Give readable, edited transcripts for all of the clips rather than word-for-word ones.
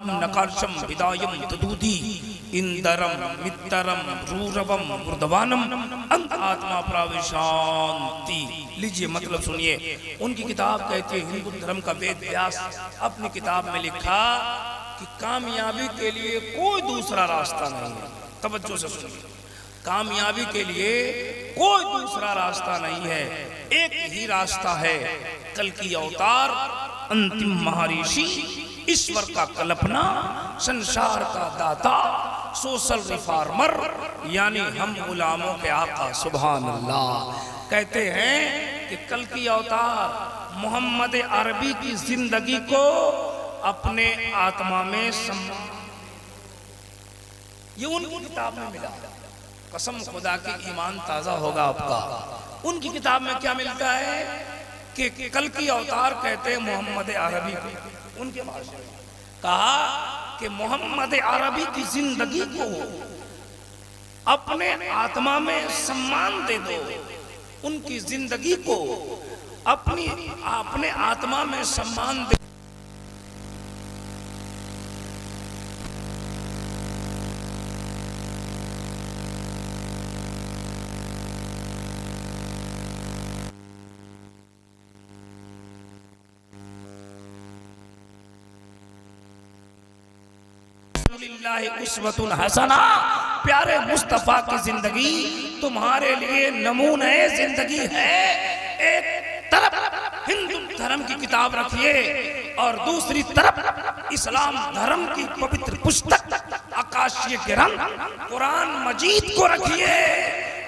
नकाशम विदायम तदूदी इंदरम मित्तरम रूरवम मुर्दवानम अंत आत्मा प्राविशांति। लीजिए मतलब सुनिए, उनकी किताब कहती है हिंदू धर्म का वेद व्यास अपनी किताब में लिखा कि कामयाबी के लिए कोई दूसरा रास्ता नहीं है। तवज्जो से सुनिए, कामयाबी के लिए कोई दूसरा रास्ता नहीं है, एक ही रास्ता है, कल की अवतार, अंतिम महर्षि, ईश्वर का कल्पना, संसार का दाता, सोशल रिफॉर्मर, यानी हम गुलामों के आका। सुभान अल्लाह। कहते हैं कि कल की अवतार मोहम्मद अरबी की जिंदगी को अपने आत्मा में ये उनकी किताब में मिला। कसम खुदा की ईमान ताजा होगा आपका। उनकी किताब में क्या मिलता है कि कल की अवतार कहते हैं मोहम्मद अरबी को। उनके भाषण में कहा कि मोहम्मद अरबी की जिंदगी को अपने आत्मा में सम्मान दे दो, उनकी जिंदगी को अपने आत्मा में सम्मान दे। उस्वतुन हसना, प्यारे मुस्तफा की जिंदगी तुम्हारे लिए नमूने जिंदगी है। एक तरफ हिंदू धर्म की किताब रखिए और दूसरी तरफ इस्लाम धर्म की पवित्र पुस्तक आकाशीय ग्रंथ कुरान मजीद को रखिए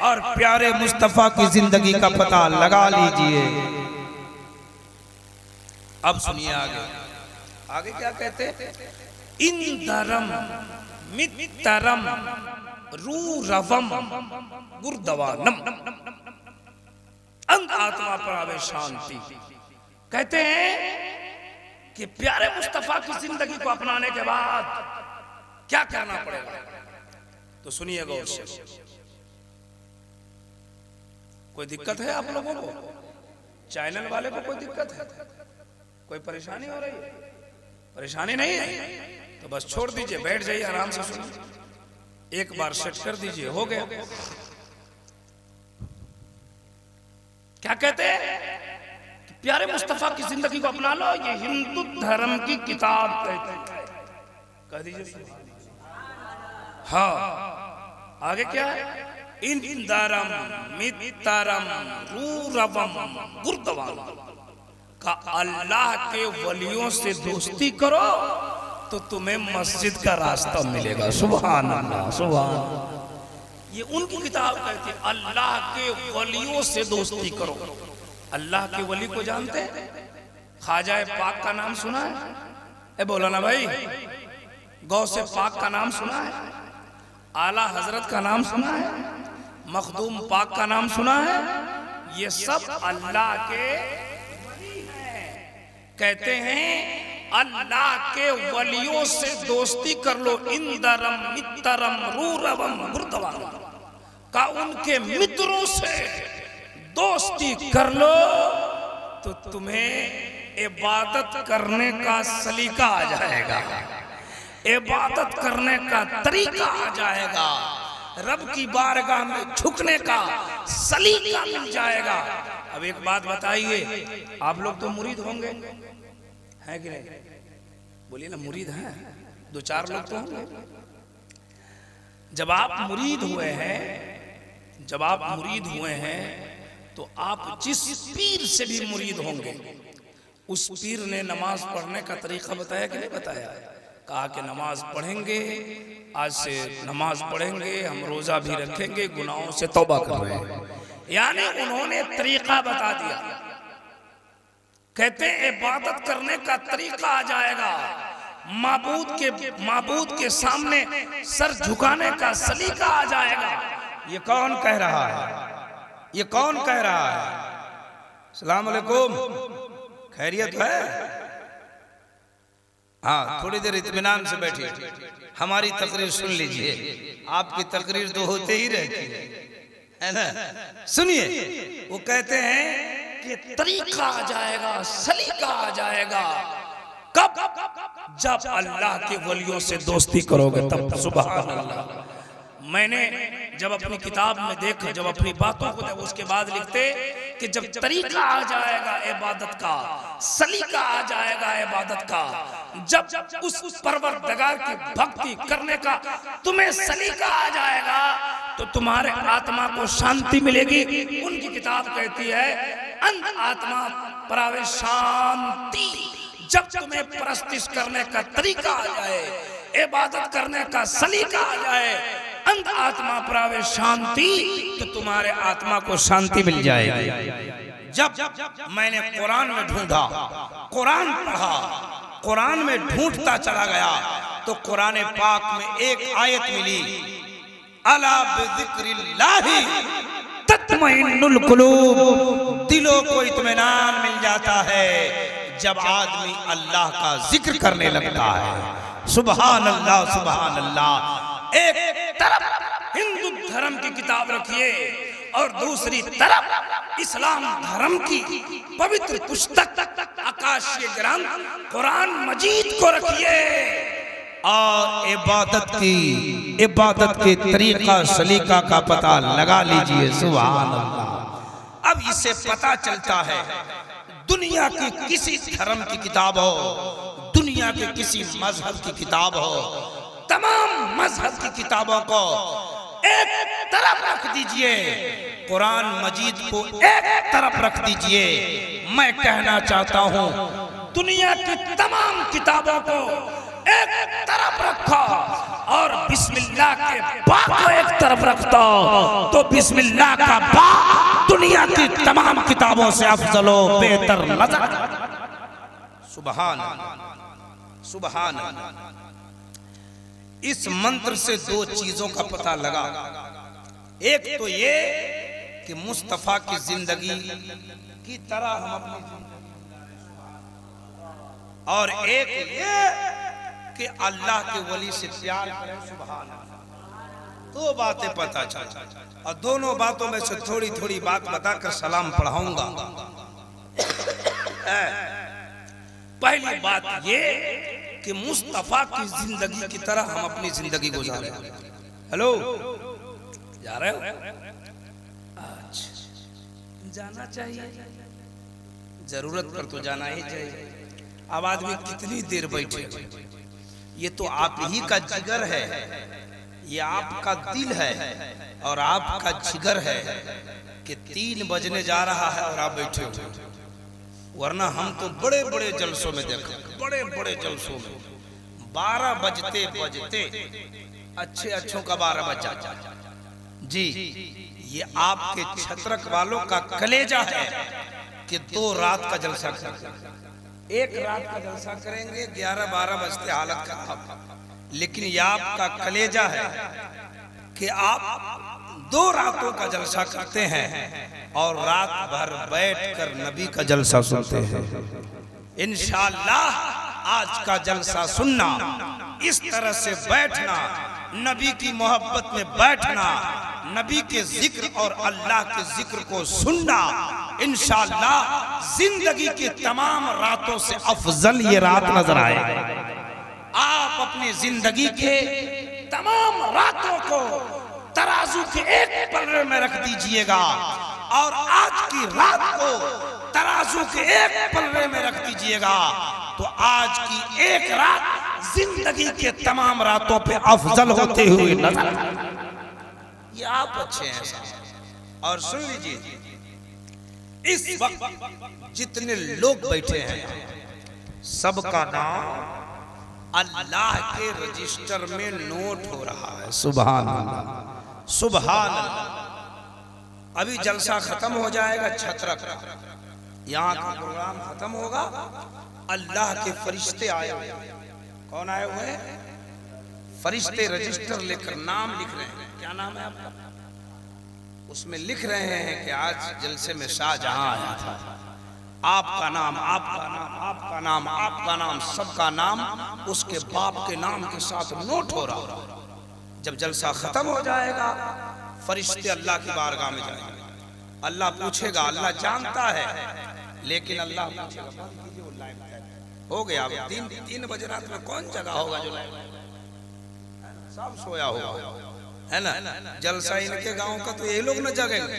और प्यारे मुस्तफा की जिंदगी का पता लगा लीजिए। अब सुनिए आगे क्या कहते हैं। इंदरम मित्तरम रूरवम गुर्दवानम अंत आत्मा प्रावे शांति। कहते हैं कि प्यारे मुस्तफा की जिंदगी को अपनाने के बाद क्या करना पड़ेगा, तो सुनिए गौर से। कोई दिक्कत है आप लोगों को? चैनल वाले को कोई दिक्कत है? कोई परेशानी हो रही है? परेशानी नहीं है तो बस छोड़ दीजिए, बैठ जाइए, आराम से सुनिए। एक बार सेट कर दीजिए, हो गया। क्या कहते हैं कि प्यारे मुस्तफा की जिंदगी को अपना लो, ये हिंदू धर्म की किताब कहती है। कह दीजिए हाँ। आगे क्या है? इंदरम मित्तरम रूरवम गुर्दवानम का अल्लाह के वलियों से दोस्ती करो तो तुम्हें मस्जिद का रास्ता मिलेगा। सुभान अल्लाह, सुभान। ये उनकी किताब कहती है अल्लाह के वलियों से दोस्ती करो। अल्लाह के वली को जानते हैं? ख्वाजा पाक का नाम सुना है? ए बोला ना भाई। गौसे पाक का नाम सुना है? आला हजरत का नाम सुना है? मखदूम पाक का नाम सुना है? ये सब अल्लाह के कहते हैं अल्लाह के वलियों से दोस्ती कर लो। इंदरम मित्तरम रूरवम गुर्दवानम का उनके मित्रों से दोस्ती कर लो तो तुम्हें इबादत करने का सलीका आ जाएगा, इबादत करने का तरीका आ जाएगा, रब की बारगाह में झुकने का सलीका मिल जाएगा। अब एक बात बताइए, आप लोग तो मुरीद होंगे, है कि नहीं? बोलिए ना, मुरीद हैं? दो चार लोग तो होंगे। जब आप मुरीद हुए हैं तो आप जिस पीर से भी मुरीद होंगे उस पीर ने नमाज पढ़ने का तरीका बताया कि नहीं बताया? कहा कि नमाज पढ़ेंगे, आज से नमाज पढ़ेंगे, हम रोजा भी रखेंगे, गुनाहों से तौबा कर रहे हैं। यानी उन्होंने तरीका बता दिया। कहते हैं इबादत करने का तरीका आ जाएगा, माबूद के सामने सर झुकाने का सलीका आ जाएगा। ये कौन कह रहा है? ये कौन कह रहा है? सलाम अलैकुम, खैरियत है? हाँ, थोड़ी देर इत्मीनान से बैठिए, हमारी तकरीर सुन लीजिए। आपकी तकरीर तो होते ही रहती है ना? सुनिए, वो कहते हैं कि तरीका आ जाएगा, सलीका आ जाएगा। कब? जब अल्लाह के वलियों से दोस्ती करोगे तब। सुभान अल्लाह। मैंने जब अपनी किताब में देखा, जब अपनी बातों को देखा, उसके बाद लिखते कि जब तरीका आ जाएगा इबादत का, सलीका आ जाएगा इबादत का, जब उस परवरदिगार की भक्ति करने का तुम्हें सलीका आ जाएगा तो तुम्हारे आत्मा को शांति मिलेगी। उनकी किताब कहती है अंत आत्मा प्रावे शांति। जब तुम्हें परस्तिश करने का तरीका आ जाए, इबादत करने का सलीका आ जाए, अंत आत्मा प्रावे शांति, तो तुम्हारे आत्मा को शांति मिल जाएगी। जब मैंने कुरान में ढूंढा, कुरान पढ़ा, कुरान में ढूंढता चला गया तो कुरान पाक में एक आयत मिली, अला बिज़िक्रिल्लाहि तत्मइन्नुल कुलूब। दिलों को इत्मीनान मिल जाता है जब आदमी अल्लाह का जिक्र करने लगता है। सुभान अल्लाह, सुभान अल्लाह। एक तरफ हिंदू धर्म की किताब रखिए और दूसरी तरफ इस्लाम धर्म की पवित्र पुस्तक आकाशीय ग्रंथ कुरान मजीद को रखिए और इबादत के तरीका सलीका का पता लगा लीजिए। सुभान अल्लाह। अब इससे पता चलता है दुनिया की किसी धर्म की किताब हो, दुनिया के किसी मजहब की किताब हो, तमाम मजहब की किताबों को एक तरफ रख दीजिए, कुरान मजीद को एक तरफ रख दीजिए। मैं कहना चाहता हूँ दुनिया की तमाम किताबों को एक तरफ रखो और बिस्मिल्लाह के बा को एक तरफ रखता तो बिस्मिल्लाह का बा दुनिया की तमाम किताबों से अफजलो बेहतर नजर। सुभान सुभान। इस मंत्र से दो चीजों का पता लगा। एक तो ये कि मुस्तफा की जिंदगी की तरह हम अपनी जिंदगी, और एक ये कि अल्लाह के वली से प्यार करें। सुभान। दो बातें पता चला और दोनों बातों में से थोड़ी थोड़ी बात बताकर सलाम पढ़ाऊंगा। पहली बात ये कि मुस्तफा की जिंदगी की तरह हम अपनी जिंदगी गुजारें। हेलो, जा रहे हो? अच्छा, जाना चाहिए, जरूरत पर तो जाना ही चाहिए। अब आदमी कितनी देर बैठे? ये तो आप ही का जिगर है, ये आपका दिल है और आपका जिगर है कि 3 बजने जा रहा है और आप बैठे हो। वरना हम तो बड़े बड़े जलसों में देखा, बड़े बड़े जलसों में 12 बजते बजते अच्छे अच्छों का 12 बज जाता जी। ये आपके छत्रक वालों का कलेजा है कि 2 रात का जलसा करेंगे, 1 रात का जलसा करेंगे, 11-12 बजते हालत खराब। लेकिन ये आपका कलेजा है कि आप 2 रातों का जलसा करते हैं और रात भर बैठकर नबी का जलसा सुनते हैं। इंशाअल्लाह आज का जलसा सुनना, इस तरह से बैठना, नबी की मोहब्बत में बैठना, नबी के जिक्र और अल्लाह के जिक्र को सुनना, इंशाअल्लाह जिंदगी की तमाम रातों से अफजल ये रात नजर आए। आप अपनी जिंदगी के तमाम रातों को तराजू के एक पल्ले में रख दीजिएगा और आज की रात को तराजू के एक पल्ले में रख दीजिएगा तो आज की एक रात जिंदगी के तमाम रातों पे अफजल होते हुए नजर। ये आप अच्छे हैं। और सुन लीजिए, इस वक्त जितने लोग बैठे हैं सबका नाम अल्लाह के रजिस्टर में नोट हो रहा है। सुभान अल्लाह, सुभान अल्लाह। अभी जलसा खत्म हो जाएगा, छत्रक यहाँ का प्रोग्राम खत्म होगा, अल्लाह के फरिश्ते आए हुए। कौन आए हुए हैं? फरिश्ते रजिस्टर लेकर नाम लिख रहे हैं। क्या नाम है आपका? उसमें लिख रहे हैं कि आज जलसे में शाहजहां आया था। आपका नाम, आपका नाम, आपका नाम, आपका नाम, सबका नाम उसके बाप के नाम के साथ नोट हो रहा। जब जलसा खत्म हो जाएगा फरिश्ते अल्लाह की बारगाह में जाएंगे। अल्लाह पूछेगा, अल्लाह जानता है लेकिन अल्लाह पूछेगा हो गया। 3 बजे रात में कौन जगह होगा जो सब सोया होगा, है ना। जलसा इनके गांव का तो ये लोग न जगेंगे,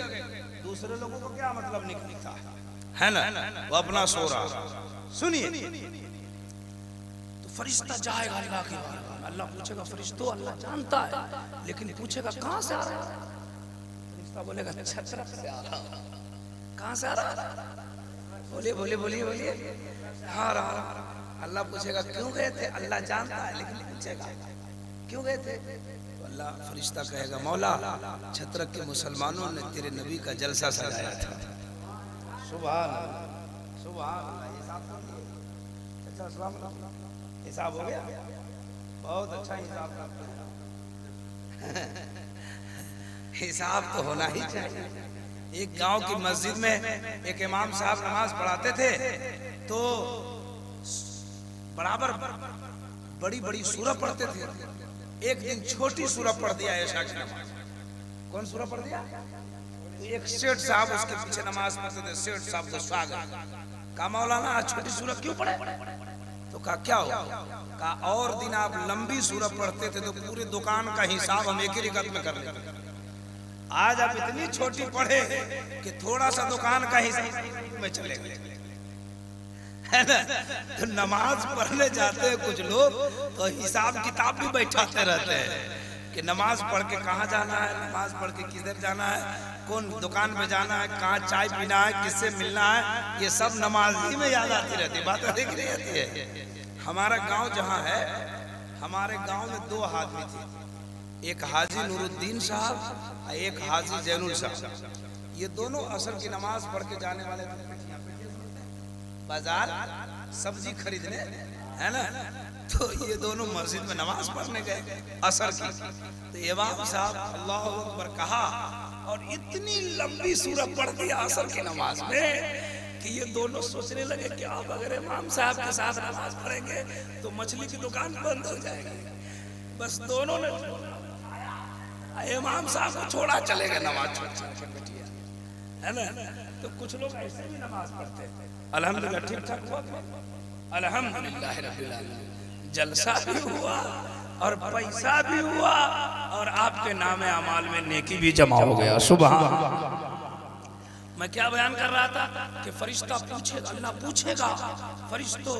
दूसरे लोगों को क्या मतलब निकलता है ना, वो अपना सो रहा। सुनिए, तो फरिश्ता जाएगा अल्लाह के बारे, अल्लाह पूछेगा फरिश्तों, अल्लाह जानता है, लेकिन पूछेगा कहां से आ रहा है। फरिश्ता बोलेगा छतरफ से आ रहा। कहां से आ रहा? बोलिए बोलिए बोलिए बोलिए। हाँ रहा। अल्लाह पूछेगा क्यों गए थे, अल्लाह जानता है लेकिन पूछेगा क्यों गए थे। तो अल्लाह फरिश्ता कहेगा मौला, छतरक के मुसलमानों ने तेरे नबी का जलसा सजाया था। सुभान अल्लाह, सुभान अल्लाह। हिसाब हो गया, बहुत अच्छा हिसाब। हिसाब तो होना ही चाहिए। एक गांव की मस्जिद में एक इमाम साहब नमाज पढ़ाते थे, तो बराबर बड़ी बड़ी सूरत पढ़ते थे। एक दिन छोटी सूरत पढ़ दिया ऐशा की नमाज। कौन सूरत पढ़ दिया? एक सेठ साहब उसके पीछे नमाज पढ़ते थे। सेठ साहब को स्वागत कहा मौलाना आज छोटी सूरत क्यों पढ़े? तो कहा क्या हो? कहा और दिन आप लंबी सूरत पढ़ते थे तो पूरे दुकान का हिसाब हम एक ही रिकत में कर लेते, आज आप इतनी छोटी पढ़े कि थोड़ा सा दुकान का हिसाब में चले गए, है ना। तो नमाज पढ़ने जाते हैं कुछ लोग तो हिसाब किताब भी बैठाते रहते हैं कि नमाज पढ़ के कहाँ जाना है, नमाज पढ़ के किधर जाना है, कौन दुकान में जाना है, कहाँ चाय पीना है, किससे मिलना है, ये सब नमाज ही में याद आती रहती है, बात देख रही रहती है। हमारा गांव जहाँ है, हमारे गांव में 2 आदमी थे, एक हाजी नूरुद्दीन साहब और एक हाजी जैनुल साहब। ये दोनों असर की नमाज पढ़ के जाने वाले थे बाजार सब्जी खरीदने, है ना। तो ये दोनों मस्जिद में नमाज पढ़ने गए असर की। तो इमाम साहब अल्लाहु अकबर कहा और इतनी लंबी सूरत पढ़ दी असर की नमाज में कि ये दोनों सोचने लगे कि आप अगर इमाम साहब के साथ नमाज पढ़ेंगे तो मछली की दुकान बंद हो जाएगी। बस दोनों ने इमाम साहब को छोड़ा, चले गए नमाज छोड़, है ना। तो कुछ लोग ऐसे भी नमाज पढ़ते हैं। अल्हम्दुलिल्लाह ठीक ठाक हुआ, अल्हम्दुलिल्लाह रब्बिल आलमीन। जलसा भी हुआ और पैसा भी हुआ और आपके नामे अमाल में नेकी भी जमा हो गया। सुभान। मैं क्या बयान कर रहा था कि फरिश्ता पूछेगा, अल्लाह पूछेगा फरिश्तों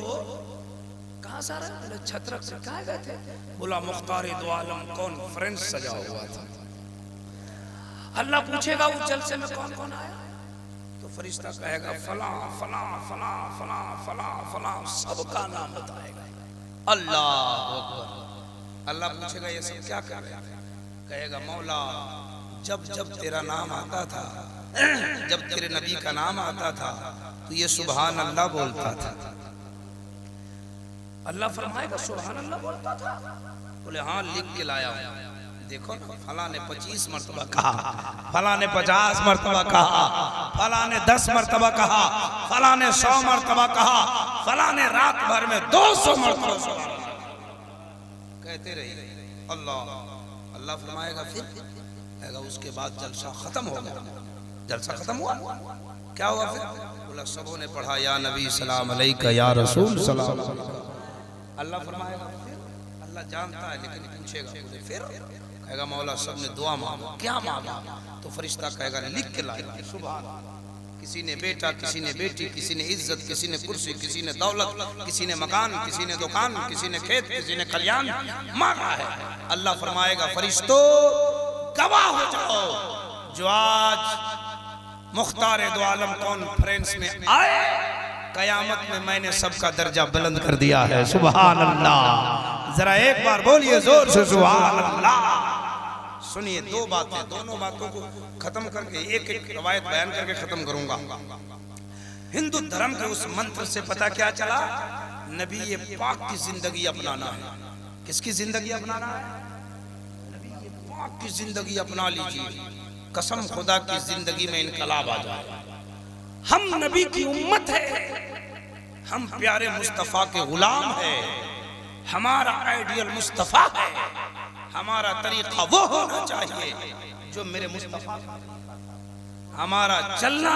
कहाँ से आ रहे? बोले छतरक से। कहाँ गए थे? बोला मुख्तार दो आलम कॉन्फ्रेंस सजा हुआ था। अल्लाह पूछेगा उस जलसे में कौन कौन आया? तो फरिश्ता कहेगा फला फला फला फला फला फला, सबका नाम बताएगा। अल्लाह अकबर। अल्लाह पूछेगा ये सब क्या कर रहे थे? कहेगा मौला जब जब तेरा नाम आता था, जब तेरे नबी का नाम आता था तो ये सुभान अल्लाह बोलता था। अल्लाह फरमाएगा सुभान अल्लाह बोलता था? बोले हाँ लिख के लाया हूं, देखो ना फला ने 25 मरतबा कहा, फला ने 50 मरतबा कहा, फला ने 10 मरतबा कहा, फला ने 100 मरतबा कहा, फला ने रात भर में 200 मरतबा कहते रहिए अल्लाह। अल्लाह फरमाएगा फिर कहेगा उसके बाद जलसा खत्म हो गया। जलसा खत्म हुआ, क्या हुआ फिर? बोला सबों ने पढ़ा या नबी सलाम अलैका या रसूल सलाम। अल्लाह फरमाएगा फिर, अल्लाह जानता है लेकिन पूछेगा फिर, कहेगा मौला सबने दुआ मांगा, क्या मांगा? तो फरिश्ता कहेगा लिख के लाया। सुभान। किसी ने बेटा, किसी ने बेटी, किसी ने इज्जत, किसी ने कुर्सी, किसी ने दौलत, किसी ने मकान, किसी ने दुकान, किसी ने खेत, किसी ने कल्याण मांगा है। अल्लाह फरमाएगा फरिश्तों गवाह हो जाओ, जो आज मुख्तार दो आलम कॉन्फ्रेंस में आए, कयामत में मैंने सबका दर्जा बुलंद कर दिया है। सुभान अल्लाह। जरा एक बार बोलिए जोर से सुभान अल्लाह। सुनिए 2 बातें, दोनों बातों को खत्म करके एक एक रवायत बयान करके खत्म करूंगा। हिंदू धर्म के उस मंत्र से पता क्या चला? नबी ये पाक की जिंदगी अपनाना है। किसकी जिंदगी अपनाना है? नबी ये पाक की जिंदगी अपना लीजिए, कसम खुदा की जिंदगी में इनकलाब आ जाए। हम नबी की उम्मत है, हम प्यारे मुस्तफा के गुलाम है, हमारा आइडियल मुस्तफा है, हमारा तरीका वो होना चाहिए जो मेरे मुस्तफा। हमारा चलना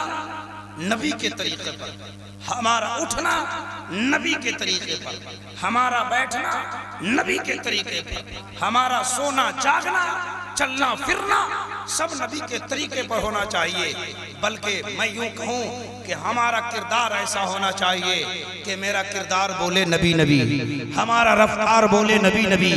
नबी के तरीके पर, हमारा उठना नबी के तरीके पर, हमारा बैठना नबी के तरीके पर, हमारा सोना जागना चलना फिरना सब नबी के तरीके पर होना चाहिए। बल्कि मैं यूं कहूं कि हमारा किरदार ऐसा होना चाहिए कि मेरा किरदार बोले नबी नबी, हमारा रफ्तार बोले नबी नबी,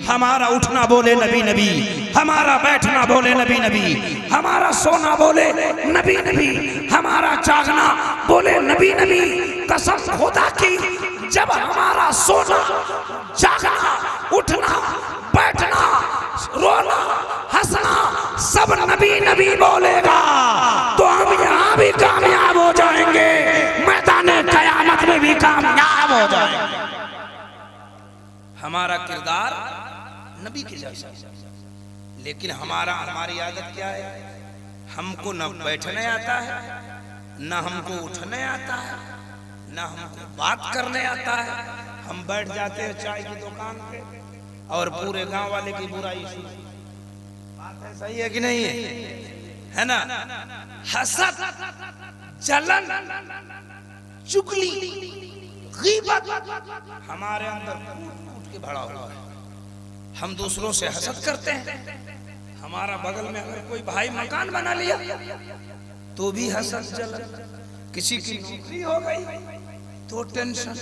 हमारा उठना बोले नबी नबी, हमारा बैठना बोले नबी नबी, हमारा सोना बोले नबी नबी, हमारा जागना बोले नबी नबी। कसम खुदा की, जब हमारा सोना जागना उठना बैठना रोना हंसना सब नबी नबी बोलेगा तो हम यहाँ भी कामयाब हो जाएंगे, मैदाने कयामत में भी कामयाब हो जाएंगे। हमारा किरदार नबी के जैसा, लेकिन हमारी आदत क्या है? हमको न बैठने आता है, न हमको उठने आता है, न हमको बात करने आता है। हम बैठ जाते हैं चाय की दुकान पे और पूरे गांव वाले की बुराई सुनते। बात है सही है कि नहीं है ना? हसद, जलन, चुगली, गीबत हमारे अंदर कूट के भरा हुआ है। हम दूसरों से हसद करते हैं। हमारा बगल में अगर कोई भाई मकान बना लिया तो भी हसद जलन, किसी की नौकरी हो गई तो टेंशन,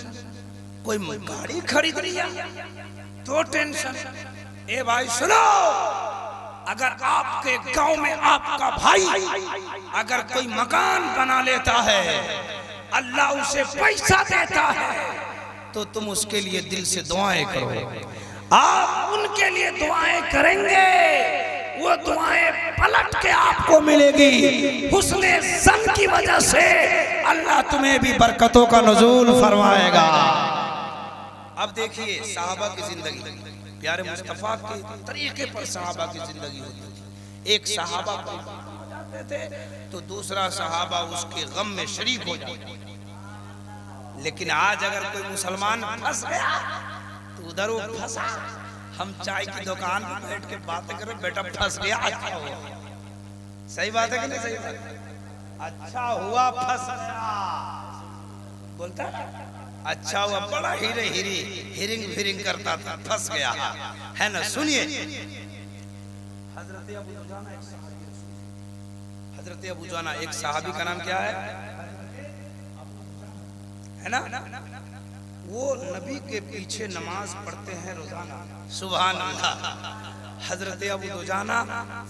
कोई गाड़ी खरीद लिया तो टेंशन। ए भाई सुनो, अगर आपके गांव में आपका भाई अगर कोई मकान बना लेता है, अल्लाह उसे पैसा देता है, तो तुम उसके लिए दिल से दुआएं करो। आप उनके लिए दुआएं करेंगे, वो दुआएं पलट के आपको मिलेगी। हुस्ने ज़न की वजह से अल्लाह तुम्हें भी बरकतों का नुज़ूल फरमाएगा। अब देखिए सहाबा की जिंदगी, प्यारे मुस्तफा के तरीके पर सहाबा की जिंदगी होती थी। एक सहाबा जाते थे तो दूसरा सहाबा उसके गम में शरीक हो जाता। लेकिन आज अगर कोई मुसलमान फंस गया तो उधर वो फंसा, हम चाय की दुकान पर बैठ के बातें करें, बेटा फंस गया, अच्छा हुआ। सही बात है कि नहीं? सही बात है। अच्छा हुआ फंस गया बोलता, अच्छा हुआ, बड़ा हीरे हीरी हिरिंग फिरिंग करता था, फंस गया है ना। सुनिए, हजरत अबू जाना एक सहाबी का नाम क्या है ना? वो नबी के पीछे नमाज पढ़ते हैं रोजाना। सुभान अल्लाह। हजरत अबू दुजाना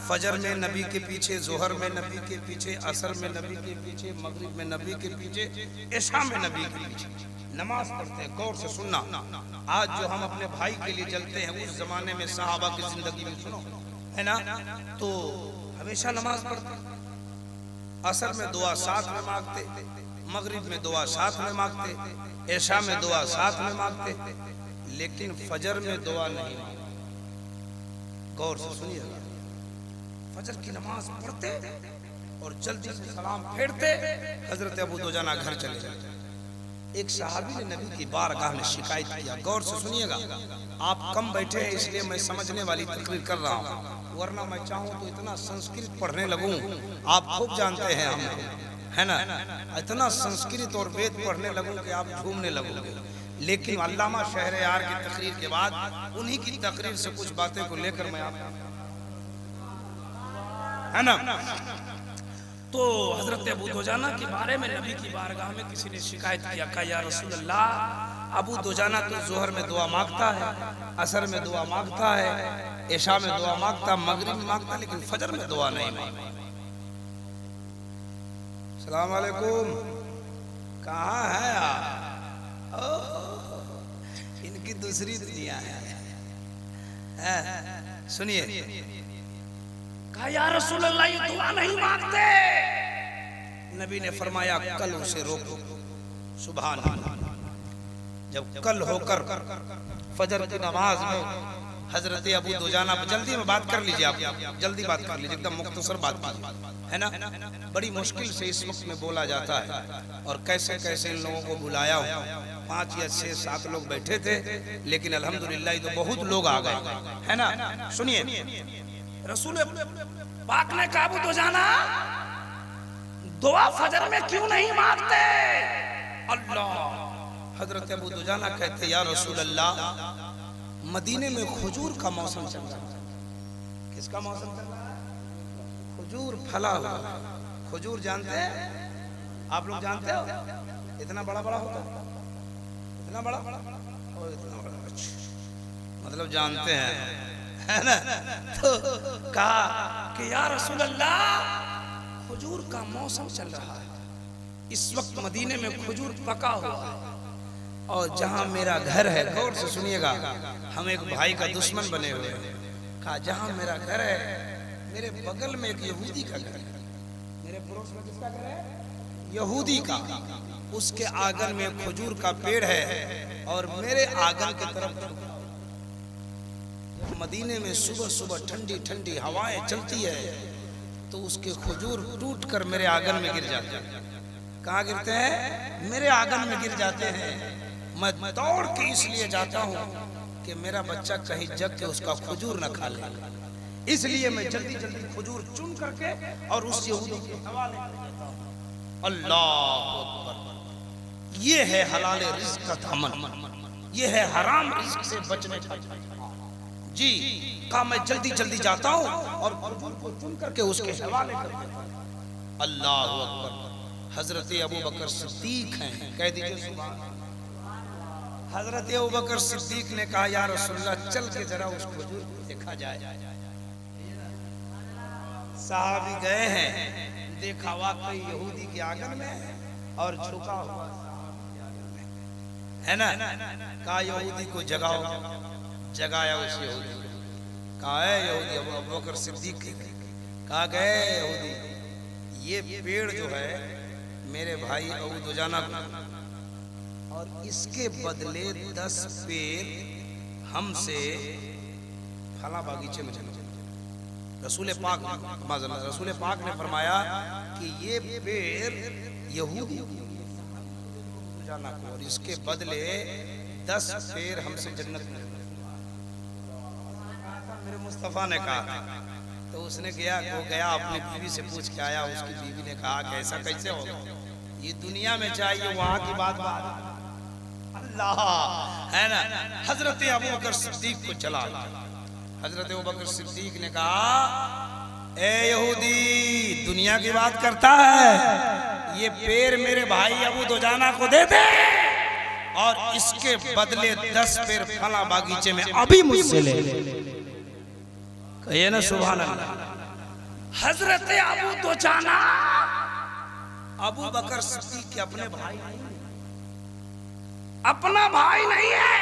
फजर में नबी के पीछे, जोहर में नबी के पीछे, असर में नबी के पीछे, मगरिब में नबी के पीछे, इशा में नबी के पीछे नमाज पढ़ते हैं। गौर से सुनना, आज जो हम अपने भाई के लिए जलते हैं, उस जमाने में सहाबा की जिंदगी में सुनो है ना, तो हमेशा नमाज पढ़ते। असर में दुआ साथ में मांगते, मगरिब में दुआ साथ में मांगते, इशा में दुआ साथ में मांगते, लेकिन फजर में दुआ नहीं मांगते। गौर से सुनिए, फजर की नमाज पढ़ते और जल्दी से सलाम फेरते, हजरत अबू दुजाना घर चले जाते। एक सहाबी ने नबी की बारगाह में शिकायत किया। गौर से सुनिएगा, आप कम बैठे हैं इसलिए मैं समझने वाली तकरीर कर रहा हूँ, वरना मैं चाहूँ तो इतना संस्कृत पढ़ने लगूं। आप खूब जानते हैं हम है ना, इतना संस्कृत और वेद पढ़ने लगूं कि आप झूमने लगोगे। लेकिन अल्लामा शहरयार की तकरीर के बाद उन्हीं की तकरीर से कुछ बातें को लेकर मैं आप है ना, तो हजरत अबू दुजाना के बारे में नबी की बारगाह में किसी ने शिकायत किया, कहा या रसूल अल्लाह, अबू दुजाना तो जोहर में दुआ मांगता है, असर में दुआ मांगता है, इशा में दुआ मांगता, मगरिब में मांगता, लेकिन फजर में दुआ नहीं मांगता। सलाम वालेकुम, कहाँ है आप? इनकी दूसरी दुनिया है। सुनिए, कहा या रसूल अल्लाह ये दुआ नहीं मांगते। नबी ने फरमाया कल उसे रोको। सुभान अल्लाह। जब कल होकर फजर की नमाज में हजरत अबू दुजाना, जल्दी में बात कर लीजिए, आप जल्दी बात कर लीजिए, एकदम मुख्तसर बात है ना, बड़ी मुश्किल से इस वक्त में बोला जाता है। और कैसे कैसे इन लोगों को बुलाया हो, 5 या 6 7 लोग बैठे थे, लेकिन अल्हम्दुलिल्लाह तो बहुत लोग आ गए है ना। सुनिए, रसूल पाक ने कहा अबू दुजाना दुआ फजर में क्यों नहीं मांगते? अल्लाह। हजरत अबू दुजाना कहते या रसूल अल्लाह, मदीने में खजूर का मौसम चल रहा है। किसका मौसम चल रहा है? खजूर फला हुआ। खजूर जानते हैं आप लोग? जानते हो? इतना बड़ा बड़ा होता है, इतना बड़ा और इतना बड़ा। मतलब जानते हैं, है ना? तो कहा कि या रसूल अल्लाह, खजूर का मौसम चल रहा है, इस वक्त मदीने में खजूर पका हुआ है, और जहां मेरा घर है, गौर से सुनिएगा, हम एक भाई का दुश्मन बने हुए हैं। कहा जहां मेरा घर है, मेरे बगल में एक यहूदी का घर है। मेरे पड़ोस में किसका घर है? यहूदी का। उसके आंगन में खजूर का पेड़ है और मेरे आंगन की तरफ मदीने में सुबह सुबह ठंडी ठंडी हवाएं चलती है, तो उसके खजूर टूट कर मेरे आंगन में गिर जाते हैं। कहाँ गिरते हैं? मेरे आंगन में गिर जाते हैं। मैं दौड़ के इसलिए जाता हूँ कि मेरा बच्चा कहीं जग के उसका खजूर न खा ले, इसलिए मैं जल्दी जल्दी खजूर चुन करके और उस यहूदी के हवाले कर देता हूँ। अल्लाह अकबर। ये है हलाल रिज़्क का दामन, ये है हराम रिज़्क से बचने का जी। कहा मैं जल्दी जल्दी जाता हूँ और खजूर को चुन करके उसके हवाले कर देता हूँ। अल्लाह अकबर। हजरत अबू बकर सिद्दीक हैं, कह दीजिए सुभान। हजरत अबू बकर सिद्दीक ने कहा या रसूलल्लाह, चल के जरा उस खजूर को देखा जाए। साहबी गए हैं, देखा वाकई यहूदी के आंगन में है और झुका हुआ है ना। कहा यहूदी को जगाओ। जगाया उस यहूदी को। कहा है यहूदी, अबू बकर सिद्दीक कहा गए यहूदी, ये पेड़ जो है मेरे भाई अबू दुजाना को, और इसके बदले 10 पेड़ हमसे फला बागीचे में चले। रसूल पाक ने फरमाया कि ये पेड़ यहूदी दुजाना को, और इसके बदले 10 पेड़ हमसे जन्नत में। मेरे मुस्तफा ने कहा, तो उसने गया अपनी बीवी से पूछ के आया। उसकी बीवी ने कहा कि ऐसा कैसे होगा, ये दुनिया में चाहिए, वहां की बात अल्लाह है ना। हजरत अबू बकर सिद्दीक को चला। हजरत अबू बकर सिद्दीक ने कहा ए यहूदी, दुनिया की बात करता है, ये पेड़ मेरे भाई अबू दुजाना को दे दे और इसके बदले 10 पेड़ फला बागीचे में अभी मुझसे ले। कहिए ना सुभान अल्लाह। हजरत अबू दुजाना अबू बकर सिद्दीक के अपने भाई, अपना भाई नहीं है,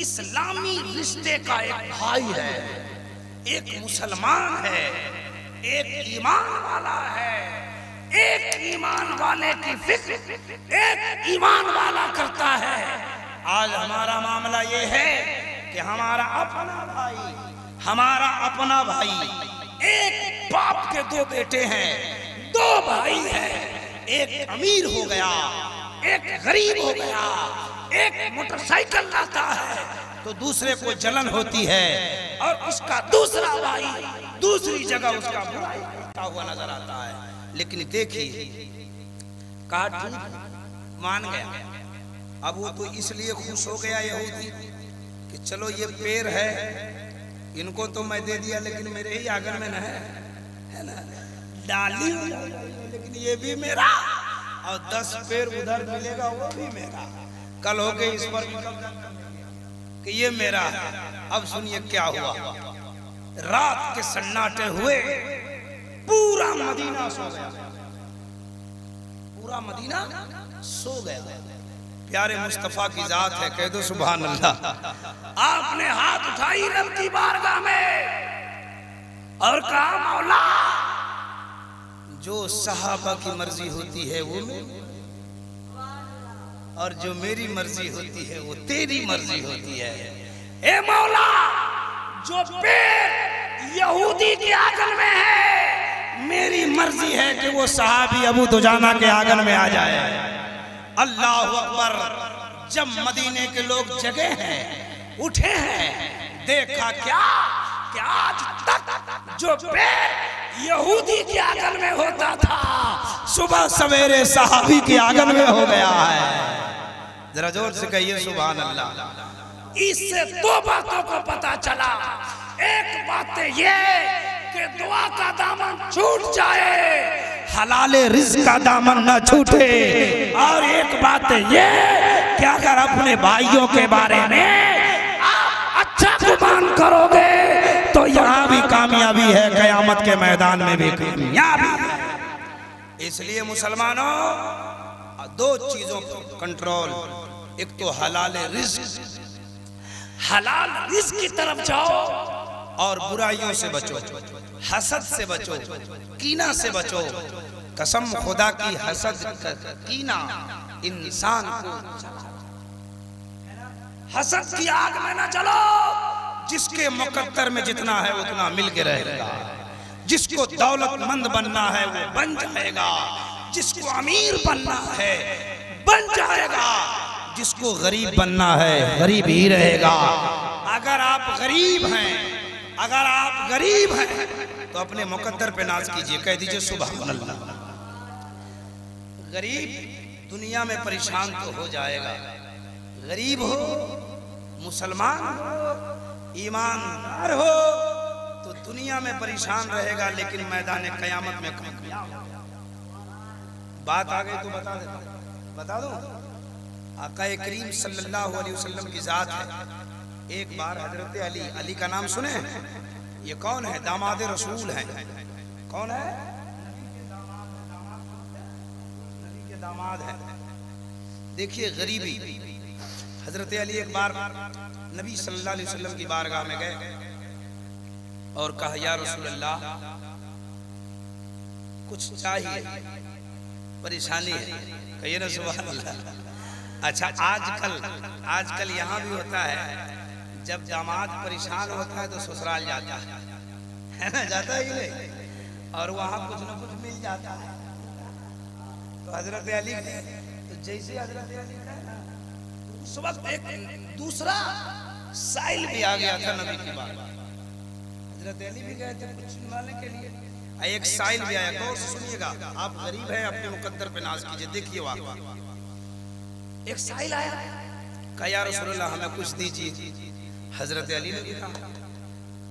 इस्लामी रिश्ते का एक भाई है, एक मुसलमान है, एक ईमान वाला है। एक ईमान वाले की फिक्र एक ईमान वाला करता है। आज हमारा मामला ये है कि हमारा अपना भाई, एक बाप के 2 बेटे हैं, 2 भाई हैं, एक अमीर हो गया, एक गरीब हो गया, एक मोटरसाइकिल लाता है तो दूसरे को जलन होती है, और उसका दूसरा भाई दूसरी जगह उसका बुराई करता हुआ नजर आता है। लेकिन देखिए, कहा मान गया। अब वो तो इसलिए खुश हो गया यहूदी कि चलो ये पेड़ है, इनको तो मैं दे दिया, लेकिन मेरे ही आंगन में न है ना, डाली लेकिन ये भी मेरा, और 10 पेड़ उधर मिलेगा वो भी मेरा। कल हो गए इस पर कि ये मेरा है। अब सुनिए क्या हुआ। रात के सन्नाटे हुए, पूरा मदीना सो गया, पूरा मदीना सो गया। प्यारे मुस्तफा की जात है, कह दो सुभान अल्लाह। आपने हाथ उठाई रब की बारगाह में और कहा मौला, जो सहाबा की मर्जी होती है वो मेरी, और जो मेरी मर्जी होती है वो तेरी मर्जी होती है। ए मौला, जो पेड़ यहूदी के आंगन में है, मेरी मर्जी है कि वो सहाबी अबू दुजाना के आंगन में आ जाए। अल्लाह अकबर। जब मदीने के लोग जगे हैं, उठे हैं, देखा क्या कि आज तक जो पेड़ यहूदी के आंगन में होता था, सुबह सवेरे सहाबी के आंगन में हो गया है। जरा जोर से कहिए सुभान अल्लाह। इससे दो बातों को पता चला। एक बात ये कि दुआ का दामन छूट जाए, हलाले रिज़्क़ का दामन न छूटे। और एक बात ये कि अगर अपने भाइयों के बारे में आप अच्छा गुमान करोगे तो यहाँ भी कामयाबी है, कयामत के मैदान में भी कामयाबी है। इसलिए मुसलमानों दो चीजों पर कंट्रोल, एक तो हलाले रिज़्क़, हलाल रिज़्क़ की तरफ जाओ और बुराइयों से बचो, हसद से बचो, कीना से बचो। कसम खुदा की हसद कीना इंसान को, हसद की आग में न चलो। जिसके मुकद्दर में जितना है उतना मिल के रहेगा। जिसको दौलतमंद बनना है वो बन जाएगा, जिसको अमीर बनना है बन जाएगा, जिसको गरीब बनना है गरीब ही रहेगा। अगर आप गरीब हैं, अगर आप गरीब हैं तो अपने मुकद्दर पे नाज कीजिए, कह दीजिए सुभान अल्लाह। गरीब दुनिया में परेशान तो हो जाएगा, गरीब हो, मुसलमान हो, ईमानदार हो तो दुनिया में परेशान रहेगा, लेकिन मैदान क़यामत में कामयाब। बात आ गई तो बता दो। आका करीम सल्लल्लाहु अलैहि वसल्लम की जात है। एक बार हजरत अली का नाम सुने? ये कौन है? दामाद रसूल हैं। कौन है? नबी के दामाद है। देखिए गरीबी। हजरत अली एक बार नबी सल्लल्लाहु अलैहि वसल्लम की बारगाह में गए और कहा, या रसूल अल्लाह कुछ चाहिए, परेशानी है। कहिए ना सुभान अल्लाह। अच्छा, आजकल यहाँ भी होता है, जब दामाद परेशान होता है तो ससुराल जाता है ना, जाता है कि नहीं? और वहाँ कुछ न कुछ मिल जाता है। तो हजरत अली तो जैसे हजरत अली उस वक्त एक दूसरा साइल भी आ गया था नबी की बात। हजरत अली भी गए थे कुछ मांगने के लिए, एक साइल भी आया। गौर से सुनिएगा, आप गरीब हैं, अपने मुकद्दर पे नाज कीजिए। देखिए वाक़या, एक साइल आया, कहा या रसूल अल्लाह हमें कुछ दीजिए। हजरत अली ने कहा।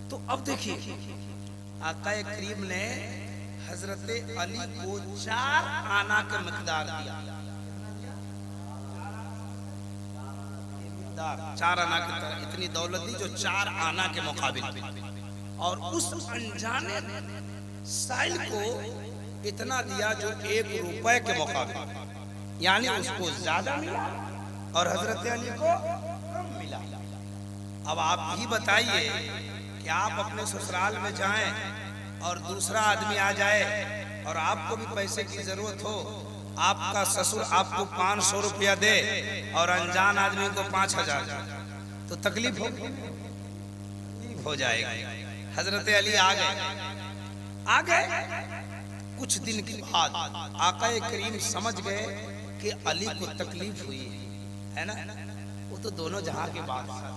तो अब देखिए आका करीम ने हजरत अली को 4 आना के मिकदार दिया। 4 आना की तरह इतनी दौलत दी जो 4 आना के मुकाबिल। और उस अनजाने साइल को इतना दिया जो 1 रुपए के मुकाबिल, यानी उसको ज्यादा मिला और हजरत अली को कम मिला। अब आप ही बताइए कि आप अपने ससुराल में जाएं और दूसरा आदमी आ जाए और आपको भी पैसे की जरूरत हो, आपका ससुर आपको 500 रुपया दे और अनजान आदमी को 5000, तो तकलीफ हो जाएगी। हजरत अली आ गए। कुछ दिन के बाद आका करीम समझ गए कि अली को तकलीफ हुई है ना, वो तो दोनों जहां के बादशाह,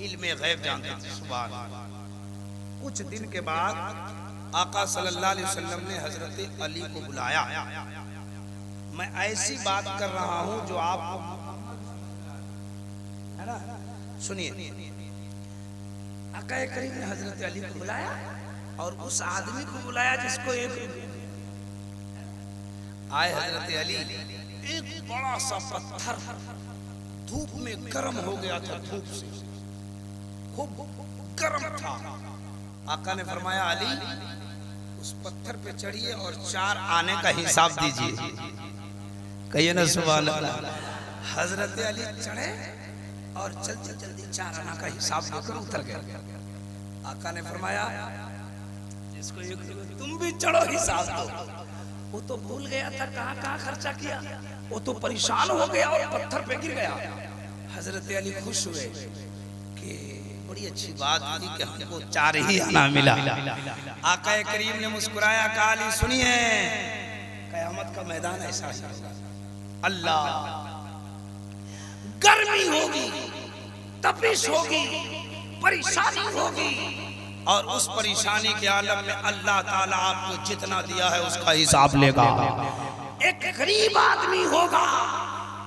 इल्मे गैब जानते थे। सुभान। कुछ दिन के बाद आका सल्लल्लाहु अलैहि वसल्लम ने हजरत अली को बुलाया। मैं ऐसी बात कर रहा हूं जो आप है ना, सुनिए। आका करीम ने हजरत अली को बुलाया और उस आदमी को बुलाया जिसको आए हजरत अली। एक बड़ा सा पत्थर धूप में गर्म हो गया था, धूप से खूब गर्म था। आका ने फरमाया अली उस पत्थर पे चढ़िए और 4 आने का हिसाब दीजिए। कहिए ना सुभान अल्लाह। हजरत अली चढ़े और जल्दी 4 आना का हिसाब देकर उतर गए। आका ने फरमाया जिसको तुम भी चढ़ो, हिसाब दो। वो तो भूल गया था कहाँ खर्चा किया, वो तो परेशान हो गया और पत्थर पे गिर गया। हजरत अली खुश हुए कि बड़ी अच्छी बात हुई कि हमको 4 ही आना मिला। आका करीम ने मुस्कुराया, कहा अली सुनिए, कयामत का मैदान ऐसा होगा, अल्लाह गर्मी होगी, तपिश होगी, परेशानी होगी, और उस परेशानी के आलम में अल्लाह ताला आपको जितना दिया है उसका हिसाब लेगा। एक गरीब आदमी होगा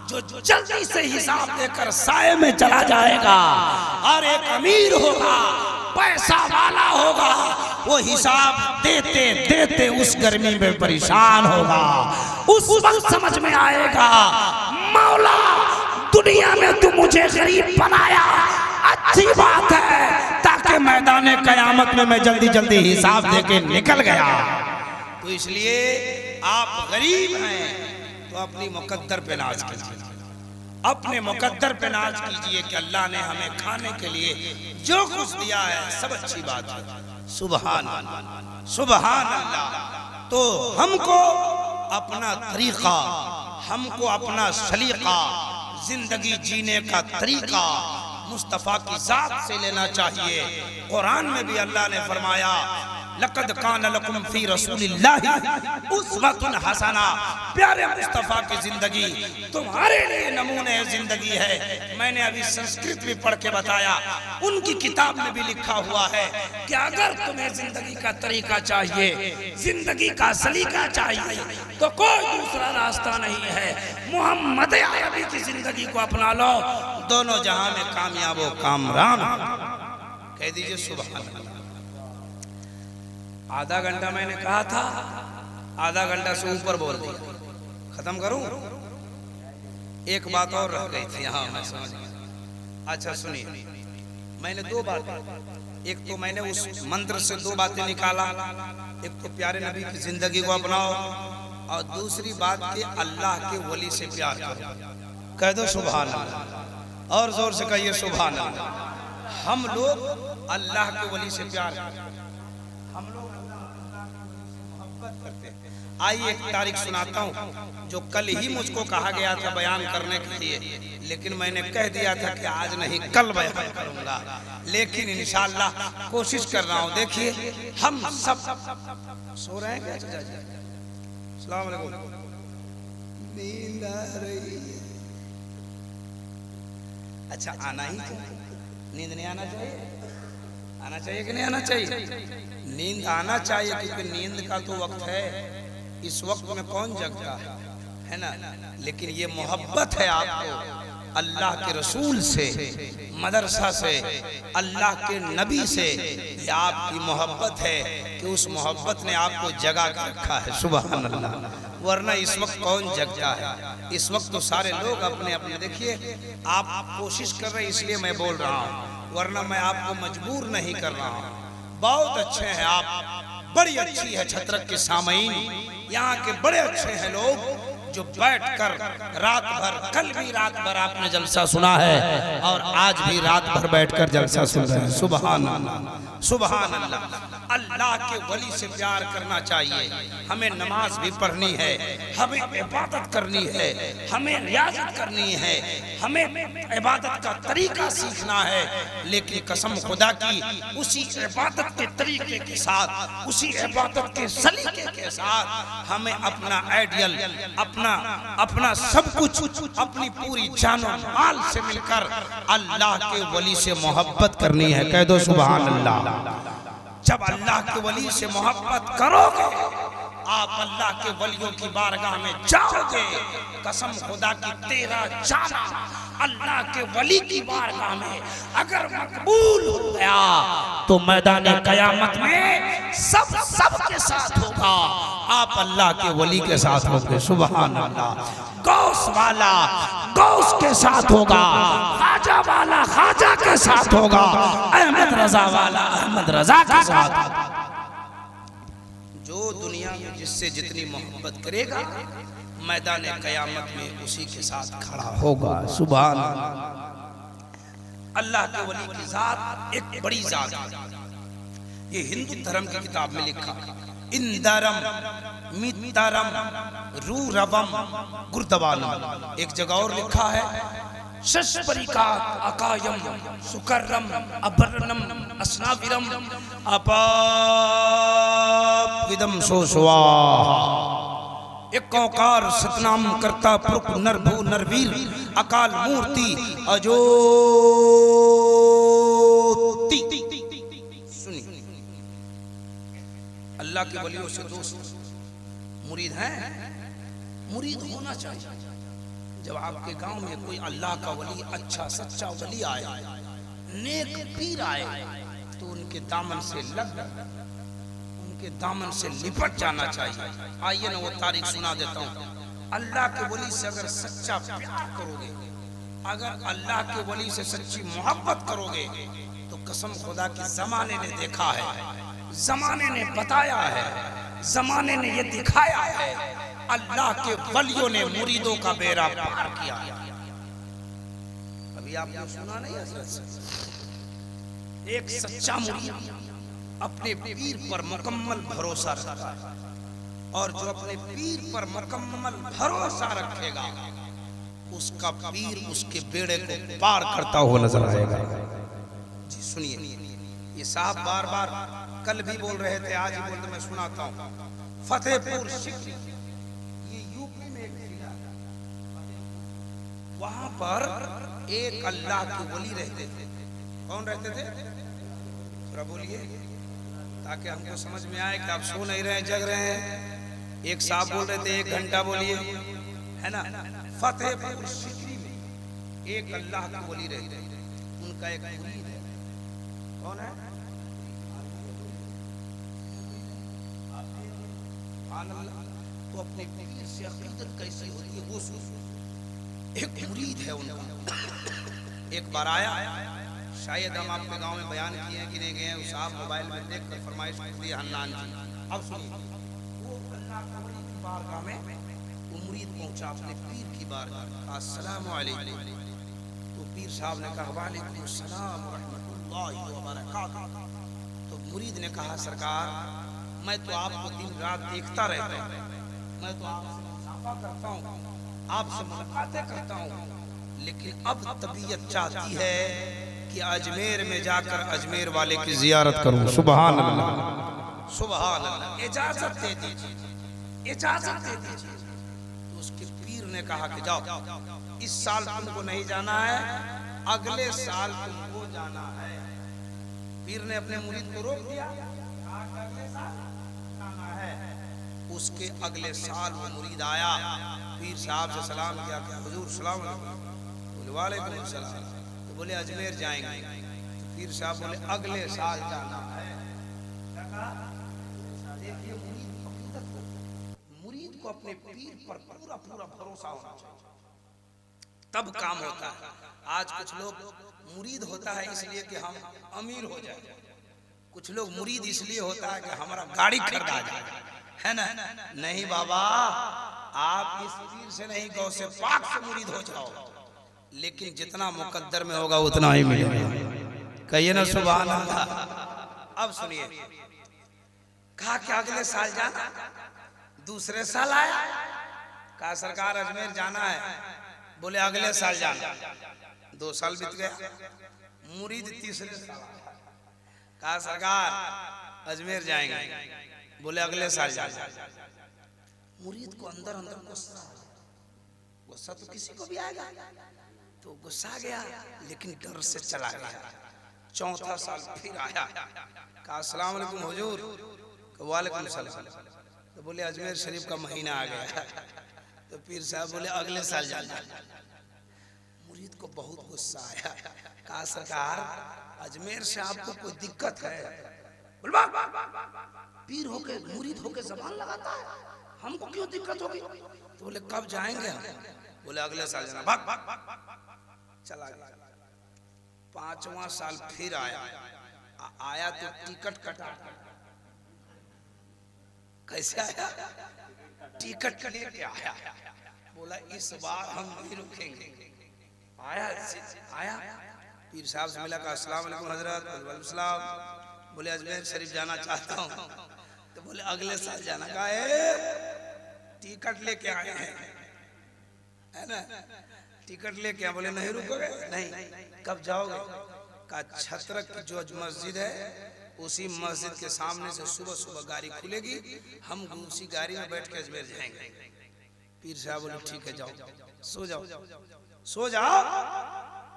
जो जल्दी से हिसाब देकर साए में चला जाएगा, और एक अमीर होगा, पैसा वाला होगा, वो हिसाब देते देते उस गर्मी में परेशान होगा। उस वक्त समझ में आएगा मौला दुनिया में तू मुझे गरीब बनाया, अच्छी बात है, ताकि मैदान कयामत में मैं जल्दी जल्दी हिसाब देके निकल गया। तो इसलिए आप गरीब हैं तो अपनी मुकद्दर पे नाज कीजिए, अपने मुकद्दर पे नाज कीजिए कि अल्लाह ने हमें खाने के लिए जो कुछ दिया है सब अच्छी बात है। सुभान अल्लाह, सुभान अल्लाह। तो हमको अपना तरीका, हमको अपना सलीका, जिंदगी जीने का तरीका मुस्तफा की जात से लेना चाहिए। कुरान में भी अल्लाह ने फरमाया लक़द कान लकुम फी रसूलिल्लाहि उस्वतुन हसना, प्यारे मुस्तफा की जिंदगी तुम्हारे लिए नमूने जिंदगी है। मैंने अभी संस्कृत भी पढ़ के बताया, उनकी किताब में भी लिखा हुआ है कि अगर तुम्हें जिंदगी का तरीका चाहिए, जिंदगी का सलीका चाहिए, तो कोई दूसरा रास्ता नहीं है, मोहम्मद अरबी की जिंदगी को अपना लो, दोनों जहां में कामयाब हो कामरान। कह दीजिए सुभान अल्लाह। आधा घंटा मैंने कहा था, आधा घंटा से ऊपर बोल दिया, खत्म करूं? एक बात और रह गई थी, हाँ मैं समझ गया। अच्छा सुनिए, मैंने दो बातें, एक तो मैंने उस मंत्र से दो बातें निकाला, एक तो प्यारे नबी की जिंदगी को अपनाओ, और दूसरी बात कि अल्लाह के वली से प्यार करो। कह दो सुभान अल्लाह, और जोर से कहिए सुभान अल्लाह। हम लोग अल्लाह के वली से प्यार, हम लोग मोहब्बत करते हैं। आइए एक तारीख सुनाता हूँ जो कल ही मुझको कहा गया था बयान करने के लिए, लेकिन मैंने कह दिया था कि आज नहीं कल बयान करूंगा, लेकिन इंशाअल्लाह कोशिश कर रहा हूँ। देखिए हम सब सो रहे हैं क्या? अस्सलाम वालेकुम, नींद आ रही है? अच्छा आना ही चाहिए, नींद नहीं आना चाहिए? आना चाहिए कि नहीं आना चाहिए? नींद आना चाहिए, क्योंकि नींद का तो वक्त है, इस वक्त में कौन जगता है ना। लेकिन ये मोहब्बत है आपको अल्लाह के रसूल से, मदरसा से, अल्लाह के नबी से, ये आपकी मोहब्बत है कि उस मोहब्बत ने आपको जगा के रखा है। सुभान अल्लाह। वरना इस वक्त कौन जगता है? इस वक्त तो सारे लोग अपने अपने, देखिए आप कोशिश कर रहे हैं इसलिए मैं बोल रहा हूँ, वरना मैं आपको मजबूर नहीं कर रहा हूँ। बहुत अच्छे हैं आप, बड़ी अच्छी है छत्रक के सामईन, यहाँ के बड़े अच्छे हैं लोग जो बैठकर रात भर, कल भी रात भर आपने जलसा सुना है और आज भी रात भर बैठकर जलसा सुन रहे हैं। सुभान अल्लाह, सुभान अल्लाह। अल्लाह के वली से प्यार करना चाहिए। हमें नमाज भी पढ़नी है, हमें इबादत करनी है, हमें रियाजत करनी है, हमें इबादत का तरीका सीखना है। लेकिन कसम खुदा की उसी इबादत के तरीके के साथ, उसी इबादत के सलीके के साथ हमें अपना आइडियल, अपना सब कुछ, अपनी पूरी जानो माल से मिलकर अल्लाह के वली से मोहब्बत करनी है। कह दो सुभान अल्लाह। जब अल्लाह के वली से मोहब्बत करोगे, आप अल्लाह के वलियों की बारगाह में जाओगे, कसम खुदा की तेरा जाना अल्लाह के वली की बारगाह में अगर मकबूल हो गया तो मैदान कयामत में सब के साथ होगा, आप अल्लाह के वली के साथ होंगे। सुभान अल्लाह। गौस वाला गौस के साथ होगा, खाजा वाला खाजा के साथ होगा, अहमद रजा वाला अहमद रजा के साथ। जो दुनिया में जिससे जितनी मोहब्बत करेगा, मैदान कयामत में उसी के साथ खड़ा होगा। सुभान अल्लाह के वली की जात एक बड़ी जात है। ये हिंदू धर्म की किताब में लिखा, इंदरम मितरम रूरवम गुरदवानम। एक जगह और लिखा है, शशपरिकात अकायम सुकर्रम अबर्णम अस्नाविरम अपाविदम सोसवा। एक ओंकार सतनाम करता पुरुष नरभू नरवीर अकाल मूर्ति अजोति। सुनिए अल्लाह के वलियों से दोस्त मुरीद हैं, मुरीद होना चाहिए। जब आपके गांव में कोई अल्लाह का वली, अच्छा सच्चा वली आए, नेक पीर आए, तो उनके दामन से लग, उनके दामन से लिपट जाना चाहिए। आइए ना वो तारीख सुना देता हूँ। अल्लाह के वली से अगर सच्चा प्यार करोगे, अगर अल्लाह के वली से सच्ची मोहब्बत करोगे, तो कसम खुदा की जमाने ने देखा है, जमाने ने बताया है, जमाने ने ये दिखाया है, अल्लाह के वलियों ने मुरीदों का बेड़ा पार किया। अभी आपने सुना नहीं हज़रत से? एक सच्चा मुरीद अपने पीर पर मुकम्मल भरोसा रखता है, और जो अपने पीर पर मुकम्मल भरोसा रखेगा, उसका पीर उसके बेड़े को पार करता हुआ नजर आएगा। जी सुनिए, ये साहब बार बार कल भी बोल रहे थे, आज ही बोलते, मैं सुनाता हूँ। फतेहपुर सिकरी, ये यूपी में एक जिला, वहां पर एक अल्लाह के वली रहते थे। कौन रहते थे? थोड़ा बोलिए ताकि हमको समझ में आए कि आप सो नहीं रहे, जग रहे हैं। एक साहब बोल रहे थे, 1 घंटा बोलिए, है ना। फतेहपुर सिकरी में एक अल्लाह के वली रहते थे, उनका एक मुरीद है। कौन है? तो अपने पीर से अकीदत कैसी होती है वो सुनो। एक मुरीद है उनका, एक बार आया, शायद हम आपके गांव में बयान किए हैं कि नहीं गए, उस आप मोबाइल में देख कर फरमाइश कर दी हन्नान जी। अब सुनिए, वो अल्लाह के वली की बारगाह में वो मुरीद पहुंचा अपने पीर की बारगाह। अस्सलाम वालेकुम। तो पीर साहब ने कहा वालेकुम सलाम व रहमतुल्लाहि व बरकातहू। तो मुरीद ने कहा सरकार, मैं तो आपको दिन रात देखता रहता हूँ, मैं तो आपसे मुसाफा करता हूँ, आपसे मुलाकातें करता हूँ, लेकिन अब तबीयत चाहती है कि अजमेर में जाकर अजमेर वाले की जियारत करूं। सुभान अल्लाह, सुभान अल्लाह। इजाजत दे दीजिए, इजाजत दे दीजिए। तो उसके पीर ने कहा कि जाओ, इस साल तुमको नहीं जाना है, अगले साल तुमको जाना है। पीर ने अपने मुरीद को रोक दिया, अगले साल जाना है। उसके अगले साल वो मुरीद आया, पीर साहब से सलाम किया, क्या हुजूर सलाम अलैकुम? बोले वालेकुम सलाम। तो बोले अजमेर जाएंगे। तो पीर साहब बोले अगले साल जाना है। देखिए मुरीद को अपने पीर पर पूरा पूरा भरोसा होना चाहिए, तब काम होता है। आज कुछ लोग मुरीद होता है इसलिए कि हम अमीर हो जाए, कुछ लोग मुरीद इसलिए होता है कि हमारा गाड़ी खरीदा जाए, है ना। नहीं बाबा, आप इस पीर से नहीं, गौ से पाक से मुरीद हो जाओ, लेकिन जितना मुकद्दर में होगा उतना ही मिलेगा। कहिए ना सुभान अल्लाह। अब सुनिए, कहा कि अगले साल जाना। दूसरे साल आया, कहा सरकार अजमेर जाना है। बोले अगले साल जाना। 2 साल बीत गया। मुरीद तीसरे साल कहा सरकार अजमेर जाएंगे। बोले अगले साल जाना। मुरीद को अंदर अंदर गुस्सा, गुस्सा तो किसी को भी आएगा, तो गुस्सा गया, लेकिन डर से चला गया। 4था साल फिर आया, कहा अस्सलाम वालेकुम हुजूर। वालेकुम सलाम। तो बोले अजमेर शरीफ का महीना आ गया। तो पीर साहब बोले अगले साल जाना। मुरीद को बहुत गुस्सा आया, कहा सरकार अजमेर से आपको कोई दिक्कत है? पीर होके मुरीद होके जबान लगाता है, हमको क्यों दिक्कत होगी? तो बोले कब जाएंगे हम? बोले अगले साल जाना। भाग भाग चला गया। 5वां साल फिर आया, आया तो टिकट कटा। कैसे आया? टिकट लेके आया। बोला इस बार हम नहीं रुकेंगे। आया पीर साहब से मिला, कहा अस्सलाम वालेकुम हजरत। वालेकुम सलाम। बोले अजमेर शरीफ जाना चाहता हूँ। तो बोले अगले साल जाना। कहा टिकट लेके आए हैं, है ना, टिकट लेके आए। बोले नहीं रुकोगे? नहीं। कब जाओगे? कहा छत्रक की जो मस्जिद है उसी मस्जिद के सामने से सुबह सुबह गाड़ी खुलेगी, हम उसी गाड़ी में बैठ के अजमेर जाएंगे। पीर साहब बोले ठीक है जाओ, सो जाओ, सो जाओ।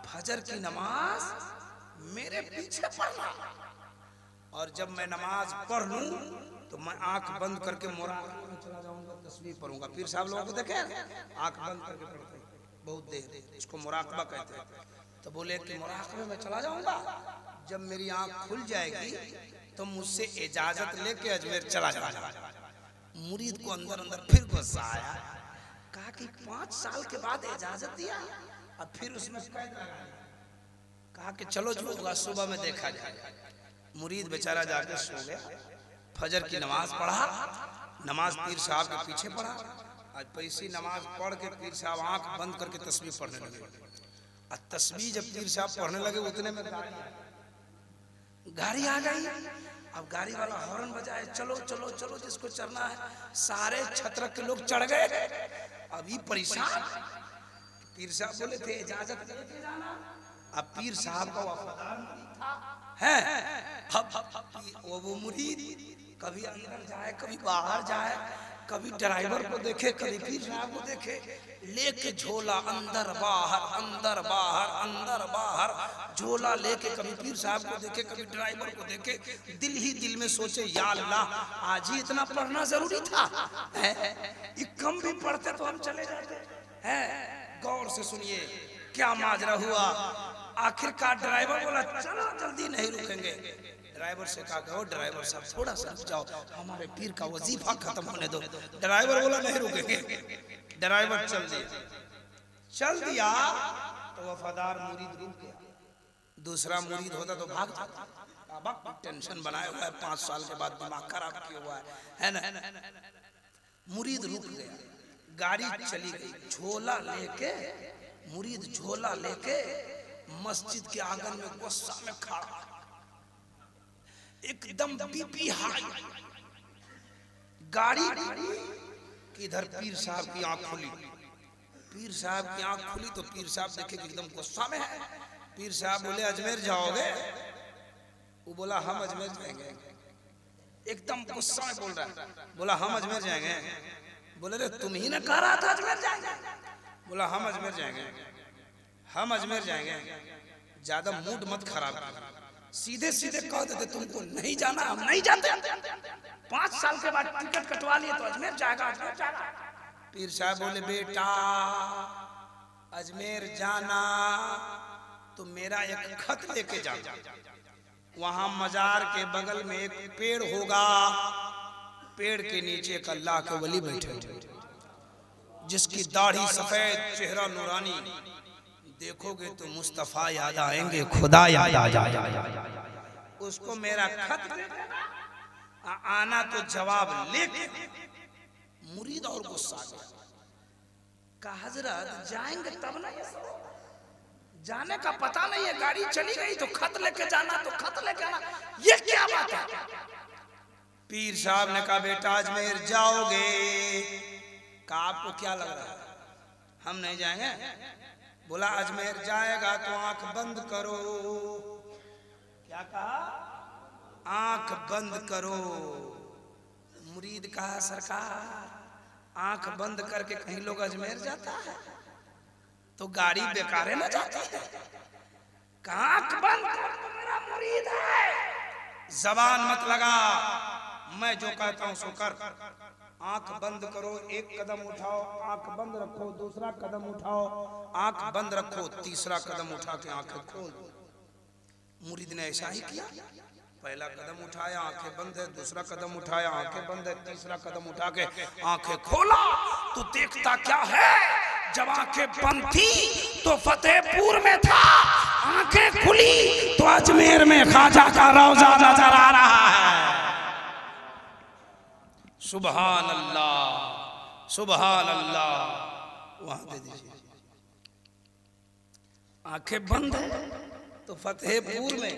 फजर की नमाज मेरे पीछे पढ़ना, और जब मैं नमाज पढ़ लूं तो मैं आंख बंद करके मुराकबे में चला जाऊंगा, तस्बीह पढ़ूंगा। पीर साहब लोगों को देखे आंख बंद करके पढ़ते हैं बहुत देर, इसको मुराकबा कहते हैं। तो बोले कि मुराकबे में चला जाऊंगा, जब मेरी आंख खुल जाएगी तो मुझसे इजाजत लेके अजमेर चला जाऊंगा। मुरीद को अंदर अंदर फिर गुस्सा आया, कहा कि 5 साल के बाद इजाजत दिया, अब फिर उसमें कैद लगा दिया। कहा कि चलो जो होगा सुबह में देखा जाए। मुरीद बेचारा जाके सो गया। फजर की नमाज पढ़ा, नमाज पीर साहब के पीछे पढ़ा। आज पैसी नमाज पढ़ के पीर साहब आंख बंद करके तस्बीह पढ़ने लगे। और तस्बीह जब पीर साहब पढ़ने लगे उतने में गाड़ी आ गई। अब गाड़ी वाला हॉर्न बजाए, चलो चलो चलो जिसको चढ़ना है। सारे छत्रक के लोग चढ़ गए। अभी परेशान, पीर साहब बोले थे इजाजत लेके जाना। अब पीर साहब का वफादार मुरीद था है। अब वो मुरीद कभी अंदर जाए, कभी बाहर जाए, कभी ड्राइवर को देखे, कभी पीर साहब को देखे, लेके झोला अंदर बाहर अंदर बाहर अंदर बाहर झोला लेके, कभी पीर साहब को देखे, कभी ड्राइवर को देखे। दिल ही दिल में सोचे, या अल्लाह आज ही इतना पढ़ना जरूरी था, ये कम भी पढ़ते तो हम चले जाते हैं। गौर से सुनिए क्या माजरा हुआ। आखिरकार ड्राइवर बोला चलो जल्दी नहीं रुकेंगे। ड्राइवर से कहा कहो ड्राइवर साहब थोड़ा सा रुक जाओ, हमारे पीर का वजीफा खत्म होने दो। ड्राइवर बोला नहीं रुकेंगे। ड्राइवर चल दिया तो वफादार मुरीद रुक गया। दूसरा मुरीद होता तो भाग जाता। टेंशन बनाया हुआ है, 5 साल के बाद दिमाग खराब किया हुआ है ना। मुरीद रुक गया, गाड़ी चली गई। झोला लेके मुरीद झोला लेके मस्जिद के आंगन में गुस्सा में खड़ा, एकदम बीपी हाई। गाड़ी कि इधर पीर साहब की आंख खुली। पीर साहब की आंख खुली तो पीर साहब देखे कि एकदम गुस्सा में है। पीर साहब बोले अजमेर जाओगे? वो बोला हम अजमेर जाएंगे। एकदम गुस्सा में बोल रहा है, बोला हम अजमेर जाएंगे। बोले रे तुम ही ना कह रहा था अजमेर जाएंगे। बोला हम अजमेर जाएंगे, हम अजमेर जाएंगे। ज्यादा मूड मत खराब, सीधे सीधे कह देते तुमको नहीं जाना, हम नहीं जाते। 5 साल के बाद टिकट कटवा लिए तो अजमेर जाएगा, अजमेर जाएगा। पीर साहब बोले बेटा अजमेर जाना तो मेरा एक खत लेके जाना। वहां मजार के बगल में एक पेड़ होगा, पेड़ के नीचे एक अल्लाह के वली बैठे जिसकी दाढ़ी सफेद, चेहरा नूरानी। देखोगे तो मुस्तफा याद आएंगे, खुदा याद आ जाएगा। उसको मेरा खत दे देना, आना तो जवाब लेके। मुरीद और गुस्सा गया, कहा हजरत जाएंगे तब ना, जाने का पता नहीं है, गाड़ी चली गई तो खत लेके जाना, तो खत लेके आना, ये क्या बात है? पीर साहब ने कहा बेटा अजमेर जाओगे? कहा आपको क्या लग रहा है हम नहीं जाएंगे? बोला अजमेर जाएगा तो आंख बंद करो। क्या कहा? आंख बंद करो। मुरीद कहा सरकार आंख बंद करके कहीं लोग अजमेर जाता है तो गाड़ी बेकारे न जाती है। कहा आंख बंद कर, तो मेरा मुरीद है, जबान मत लगा, मैं जो कहता हूं सो कर। आंख बंद करो, एक कदम उठाओ, आंख बंद रखो, दूसरा कदम उठाओ, आंख बंद रखो, तीसरा कदम उठा के आंखें खोल। मुरीद ने ऐसा ही किया, पहला कदम उठाया आंखें बंद है, दूसरा कदम उठाया आंखें बंद है, तीसरा कदम उठा के आंखें खोला तो देखता क्या है, जब आंखें बंद थी तो फतेहपुर में था, आंखें खुली तो अजमेर में ख्वाजा का रौजा नजर आ रहा है। सुभान अल्लाह, सुभान अल्लाह। वहां दे दीजिए, आंखें बंद है तो फतेहपुर में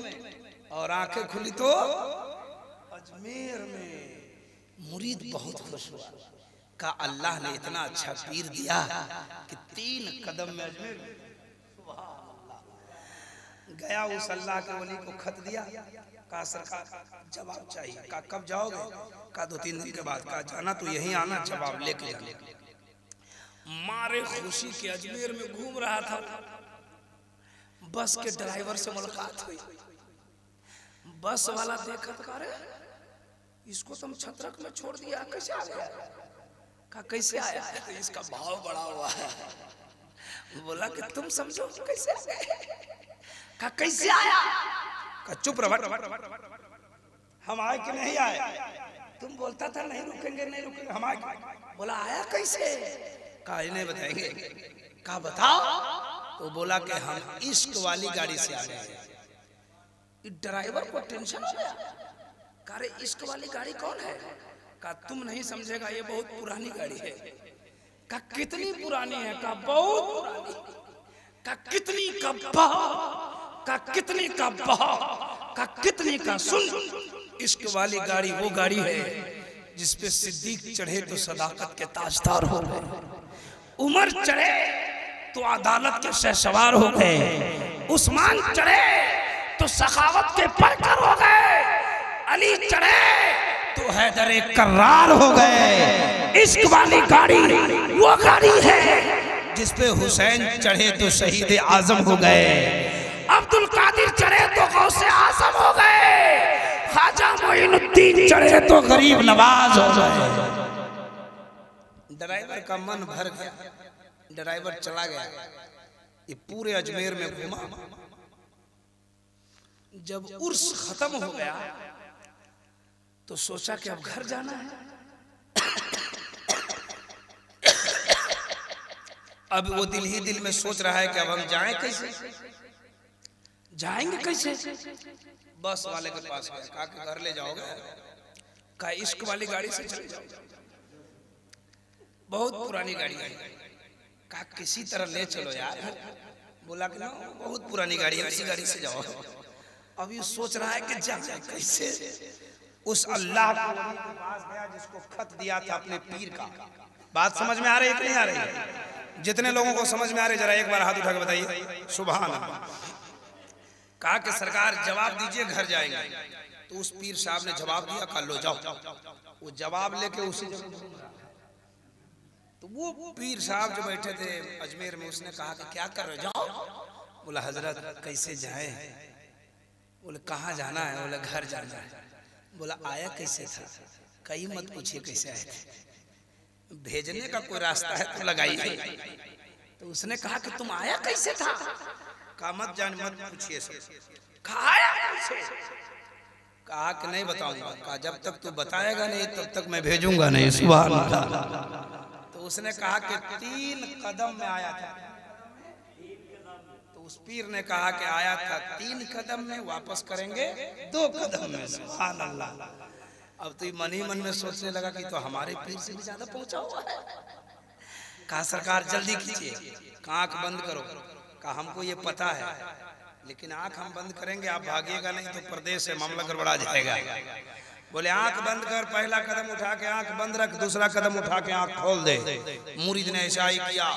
और आंखें खुली तो अजमेर में। मुरीद बहुत खुश हुआ, कहा अल्लाह ने इतना अच्छा पीर दिया कि 3 कदम में अजमेर। गया उस अल्लाह के वली को खत दिया, कहा सरकार जवाब चाहिए। कहा कब जाओगे? कहा 2-3 दिन के बाद। कहा जाना तो यहीं आना, जवाब लेके जाना। मारे खुशी के अजमेर में घूम रहा था, बस के ड्राइवर से मुलाकात हुई। बस वाला देखा तो अरे इसको तुम छत्रक में छोड़ दिया, कैसे आ गया? का कैसे आया? तो इसका भाव बड़ा हुआ है। बोला कि तुम समझो कैसे आ गए? का कैसे आया? का चुप रहो, हम आए कि नहीं आए? तुम बोलता था नहीं रुकेंगे नहीं रुकेंगे, हम आए। बोला आया कैसे? का नहीं बताएंगे। का बताओ? तो बोला कि हम इश्क वाली गाड़ी से आ गए। ड्राइवर को टेंशन हो गया, कह रहे इश्क वाली गाड़ी कौन है? का तुम नहीं समझेगा, ये बहुत पुरानी गाड़ी है। का कितनी पुरानी है? का बहुत पुरानी। का कितनी का बहा, का कितनी का बहा, का कितनी का सुन। इश्क वाली गाड़ी वो गाड़ी है जिसपे सिद्दीक चढ़े तो सदाकत के ताजदार हो गए, उमर चढ़े तो अदालत के शहसवार हो गए, उस्मान चढ़े तो सखावत के परकर हो गए, अली चढ़े तो हैदर कर्रार हो गए। इश्क वाली गाड़ी वो गाड़ी है जिसपे हुसैन चढ़े तो शहीद आजम हो गए, अब्दुल कादिर चढ़े तो गौसे आजम हो गए, ख्वाजा मोइनुद्दीन चढ़े तो गरीब नवाज हो गए। ड्राइवर का मन भर गया, ड्राइवर चला गया। ये पूरे अजमेर में घूमा। जब उर्स खत्म हो गया तो सोचा कि अब घर जाना है। अब वो दिल ही दिल में सोच रहा है कि अब हम जाएं कैसे, जाएंगे कैसे? बस वाले के पास गया, कहा कि घर ले जाओगे? कहा इश्क वाली गाड़ी से चले जाओ, बहुत पुरानी गाड़ी है। कहा किसी तरह ले चलो यार। बोला कि ना बहुत पुरानी गाड़ी है, उसी गाड़ी से जाओ। अब ये सोच रहा है कि जाए कैसे। उस अल्लाह के पास गया जिसको खत दिया था अपने पीर का। बात समझ में आ रही है कि नहीं आ रही है? जितने लोगों को समझ में आ रही जरा एक बार हाथ उठा के बताइए सुभान अल्लाह। कहा कि सरकार जवाब दीजिए, घर जाएंगे। तो उस पीर साहब ने जवाब दिया, कल लो जाओ। वो जवाब लेके उसी तो वो पीर साहब जो बैठे थे अजमेर में, उसने कहा कि क्या कर रहे जाओ? बोला हजरत कैसे जाए? बोले कहाँ जाना है? बोला घर जाना है। बोला आया कैसे था? कहीं मत पूछिए कैसे आए थे, भेजने का कोई रास्ता है तो लगाइए। तो उसने कहा कि तुम आया कैसे था? कहा मत जान मत पूछिए सब। कहा आया कैसे? कहा कि नहीं बताऊंगा। कहा जब तक तू बताएगा नहीं तब तक मैं भेजूंगा नहीं। सुभान अल्लाह। तो उसने कहा कि 3 कदम में आया था। तो उस पीर ने कहा कि आया था 3 कदम में, वापस करेंगे 2 कदम में। सुभान अल्लाह। अब तो मन ही मन में सोचने लगा कि तो हमारे पीर से भी ज्यादा पहुंचा हुआ है। कहा सरकार जल्दी कीजिए, आंख बंद करो। कहा हमको ये पता है, लेकिन आंख हम बंद करेंगे आप भागिएगा नहीं तो प्रदेश से मामला गड़बड़ा जाएगा। बोले आंख बंद कर, पहला कदम उठा के आंख बंद रख, दूसरा कदम उठा के आंख खोल दे। मुरीद ने ऐसा ही किया,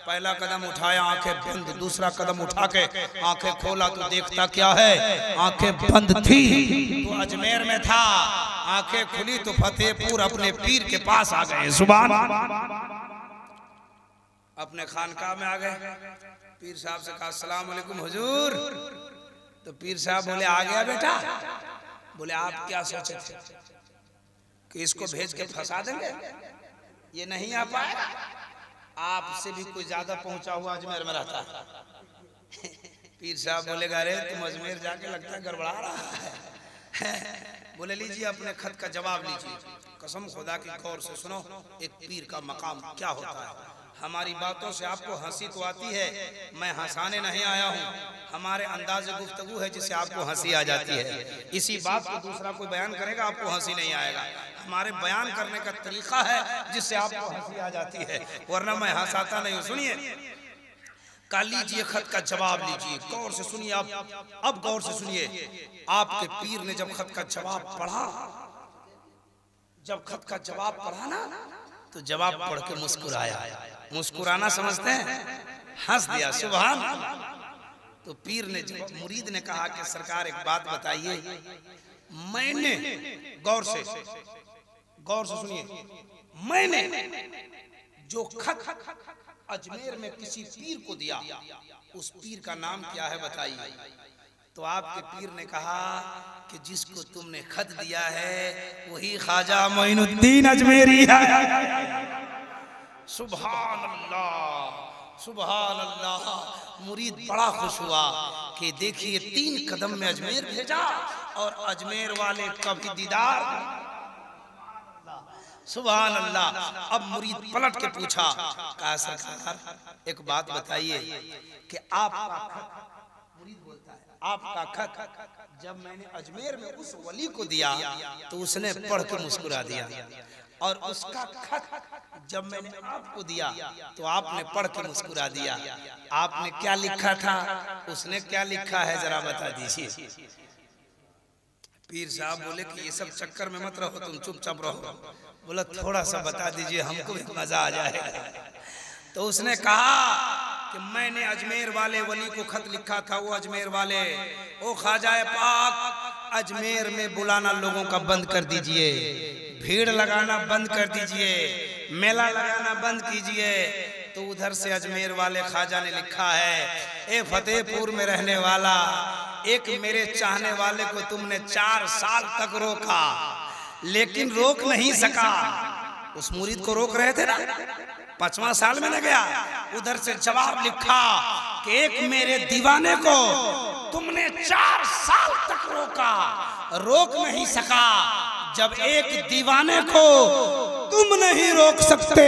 पहला कदम उठाया आंखें बंद, दूसरा कदम उठा के आंखें खोला तो देखता क्या है, आंखें बंद थी तो अजमेर में था, आंखें खुली तो फतेहपुर अपने पीर के पास आ गए। सुभान। अपने खानकाह में आ गए। पीर साहब से कहा अस्सलाम वालेकुम हुजूर। तो पीर साहब बोले आ गया बेटा। बोले आप क्या सोचे थे कि इसको भेज के फंसा देंगे, ये नहीं आ पाएगा? आपसे भी कोई ज्यादा पहुंचा हुआ अजमेर में रहता है। पीर साहब बोले अरे तुम अजमेर जाके लगता है गड़बड़ा रहा है। बोले लीजिए अपने खत का जवाब लीजिए। कसम खुदा की गौर से सुनो, एक पीर का मकाम क्या होता है। हमारी बातों से आपको हंसी तो आती है, मैं हंसाने नहीं आया हूँ, हमारे अंदाज़ गुफ्तगू है जिससे आपको हंसी आ जाती है। इसी बात को दूसरा कोई बयान करेगा आपको हंसी नहीं आएगा। हमारे बयान करने का तरीका है जिससे आपको हंसी आ जाती है, वरना मैं हंसाता नहीं हूँ। सुनिए, का लीजिए खत का जवाब लीजिए, गौर से सुनिए। अब गौर से सुनिए। आपके पीर ने जब खत का जवाब पढ़ा, जब खत का जवाब पढ़ा ना तो जवाब पढ़ के मुस्कुराया। मुस्कुराना समझते हैं, हंस दिया। सुभान। तो पीर ने मुरीद ने कहा कि सरकार एक बात बताइए, मैंने गौर से सुनिए, मैंने जो खत अजमेर में किसी पीर को दिया, उस पीर का नाम क्या है बताइए। तो आपके पीर ने कहा कि जिसको तुमने खत दिया है वही ख्वाजा मोइनुद्दीन अजमेरी है। सुभान अल्लाह, सुभान अल्लाह। मुरीद बड़ा खुश हुआ कि देखिए 3 कदम में अजमेर भेजा और अजमेर वाले कभी दीदार। सुभान अल्लाह। अब मुरीद पलट के पूछा, कहा सरकार एक बात बताइए कि आपका खत, मुरीद बोलता है आपका खत जब मैंने अजमेर में उस वली को दिया तो उसने पढ़ के मुस्कुरा दिया, और उसका खत जब मैंने आपको दिया तो आपने पढ़ के मुस्कुरा दिया। आपने क्या लिखा था, उसने क्या लिखा है, जरा बता दीजिए। पीर साहब बोले कि ये सब चक्कर में मत रहो, तुम चुपचाप रहो। बोला थोड़ा सा बता दीजिए, हमको भी मजा आ जाएगा। तो उसने कहा कि मैंने अजमेर वाले वली को खत लिखा था। वो अजमेर वाले, ओ ख्वाजा पाक, अजमेर में बुलाना लोगों का बंद कर दीजिए, भीड़ लगाना बंद कर दीजिए, मेला लगाना बंद कीजिए। तो उधर से अजमेर वाले ख्वाजा ने लिखा है, ए फतेहपुर में रहने वाला, एक मेरे चाहने वाले को तुमने 4 साल तक रोका लेकिन रोक नहीं सका। उस मुरीद को रोक रहे थे ना, 5वां साल में न गया। उधर से जवाब लिखा कि एक मेरे दीवाने को तुमने 4 साल तक रोका, रोक नहीं सका। जब एक दीवाने को तुम नहीं रोक सकते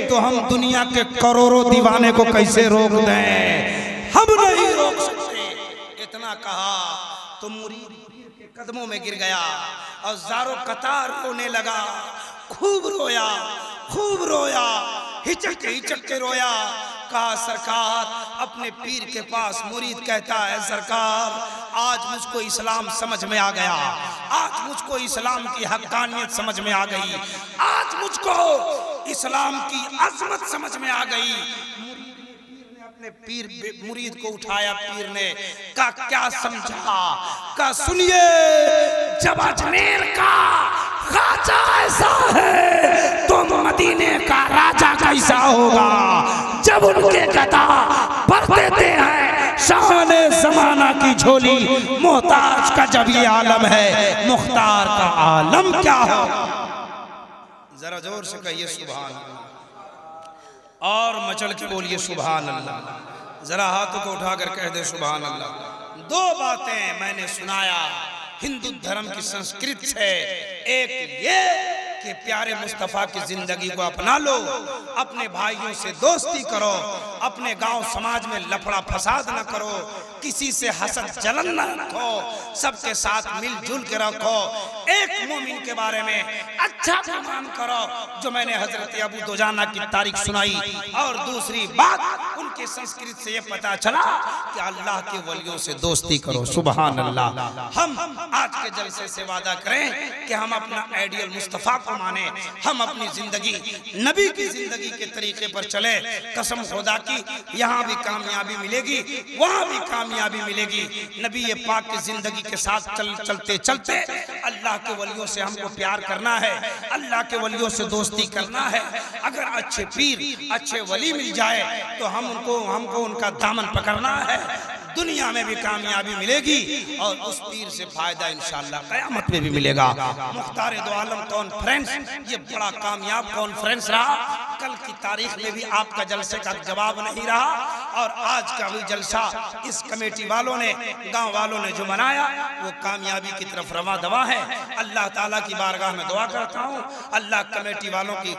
तो हम दुनिया के करोड़ों दीवाने को कैसे रोक दें, हम नहीं रोक सकते। इतना कहा तो मुरीद के कदमों में गिर गया और ज़ारो कतार रोने लगा। खूब रोया, खूब रोया, हिचक के रोया। कहा सरकार, अपने पीर के पास मुरीद कहता है, सरकार आज मुझको इस्लाम समझ में आ गया, आज मुझको इस्लाम की हक्कानियत समझ में आ गई, आज मुझको इस्लाम की अजमत समझ में आ गई। अपने पीर मुरीद को उठाया, पीर ने का क्या समझा, का सुनिए, जब अजमेर का ख्वाजा ऐसा है तो मदीने का राजा कैसा होगा। जब उनके गदा भर देते हैं शाने ज़माना की झोली, मोहताज का जब ये आलम है, मुख्तार का आलम क्या हो। जरा जोर से कहिए सुभान अल्लाह, और मचल के बोलिए सुभान अल्लाह। जरा हाथों को उठाकर कह दे सुभान अल्लाह। 2 बातें मैंने सुनाया हिंदू धर्म की संस्कृति से। एक ये कि प्यारे मुस्तफ़ा की जिंदगी को अपना लो, अपने भाइयों से दोस्ती करो, अपने गांव समाज में लफड़ा फसाद न करो, किसी से हसद जलन न रखो, सबके साथ मिलजुल के रखो, एक मोमिन के बारे में अच्छा गुमान करो, जो मैंने हजरत अबू दुजाना की तारीख सुनाई। और दूसरी बात, उनके संस्कृति से ये पता चला कि अल्लाह के वलियों से दोस्ती करो। सुभान अल्लाह। हम आज के जलसे से वादा करें कि हम अपना आइडियल मुस्तफ़ा को माने, हम अपनी जिंदगी नबी की जिंदगी के तरीके पर चले। कसम खुदा की, यहाँ भी कामयाबी मिलेगी, वहाँ भी कामयाबी मिलेगी। नबी ये पाक की जिंदगी के साथ चलते चलते अल्लाह के वलियों से हमको प्यार करना है, अल्लाह के वलियों से दोस्ती करना है। अगर अच्छे पीर, अच्छे वली मिल जाए तो हमको उनका दामन पकड़ना है। दुनिया में भी कामयाबी मिलेगी और उस पीर से फायदा इंशाअल्लाह क़यामत में भी मिलेगा। मुख्तार दो आलम कॉन्फ्रेंस ये बड़ा कामयाब कॉन्फ्रेंस रहा। कल की तारीख में भी आपका जलसे का जवाब नहीं रहा, और आज का भी जलसा इस कमेटी वालों ने, गांव वालों ने जो बनाया वो कामयाबी की तरफ रवा दवा है। अल्लाह ताला की बारगाह में दुआ करता हूँ, अल्लाह कमेटी वालों की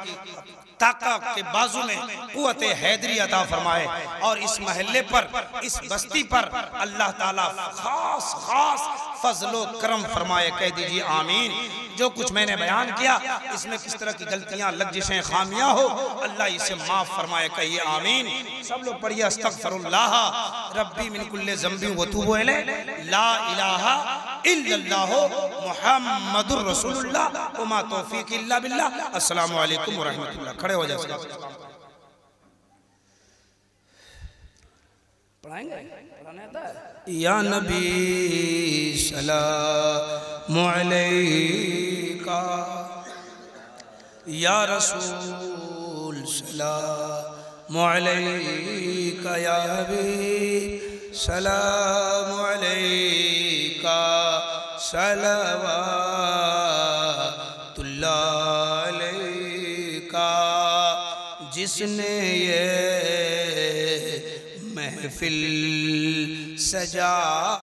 ताकत के बाजू में कुव्वत हैदरी अता फरमाए, और इस महल्ले पर, इस बस्ती पर अल्लाह ताला खास खास फजलो करम फरमाए। कह दीजिए आमीन। जो कुछ मैंने बयान किया इसमें किस तरह की गलतियां, लग्जिशें, खामियां हो, अल्लाह इसे माफ फरमाए। कहिए आमीन। सब लोग पढ़िए अस्तगफिरुल्लाह रब्बी मिन कुल्ली ज़ंबि व तूबु इलैहि, ला इलाहा इल्लल्लाह मुहम्मदुर रसूलुल्लाह व मा तौफीक इल्ला बिल्लाह। अस्सलामु अलैकुम व रहमतुल्लाह। खड़े हो जाए। या नबी सलामु अलैका, या रसूल सलामु अलैका, या हबीब सलाम अलैका सलवातुल्लाह अलैका। जिसने ये महफिल सजा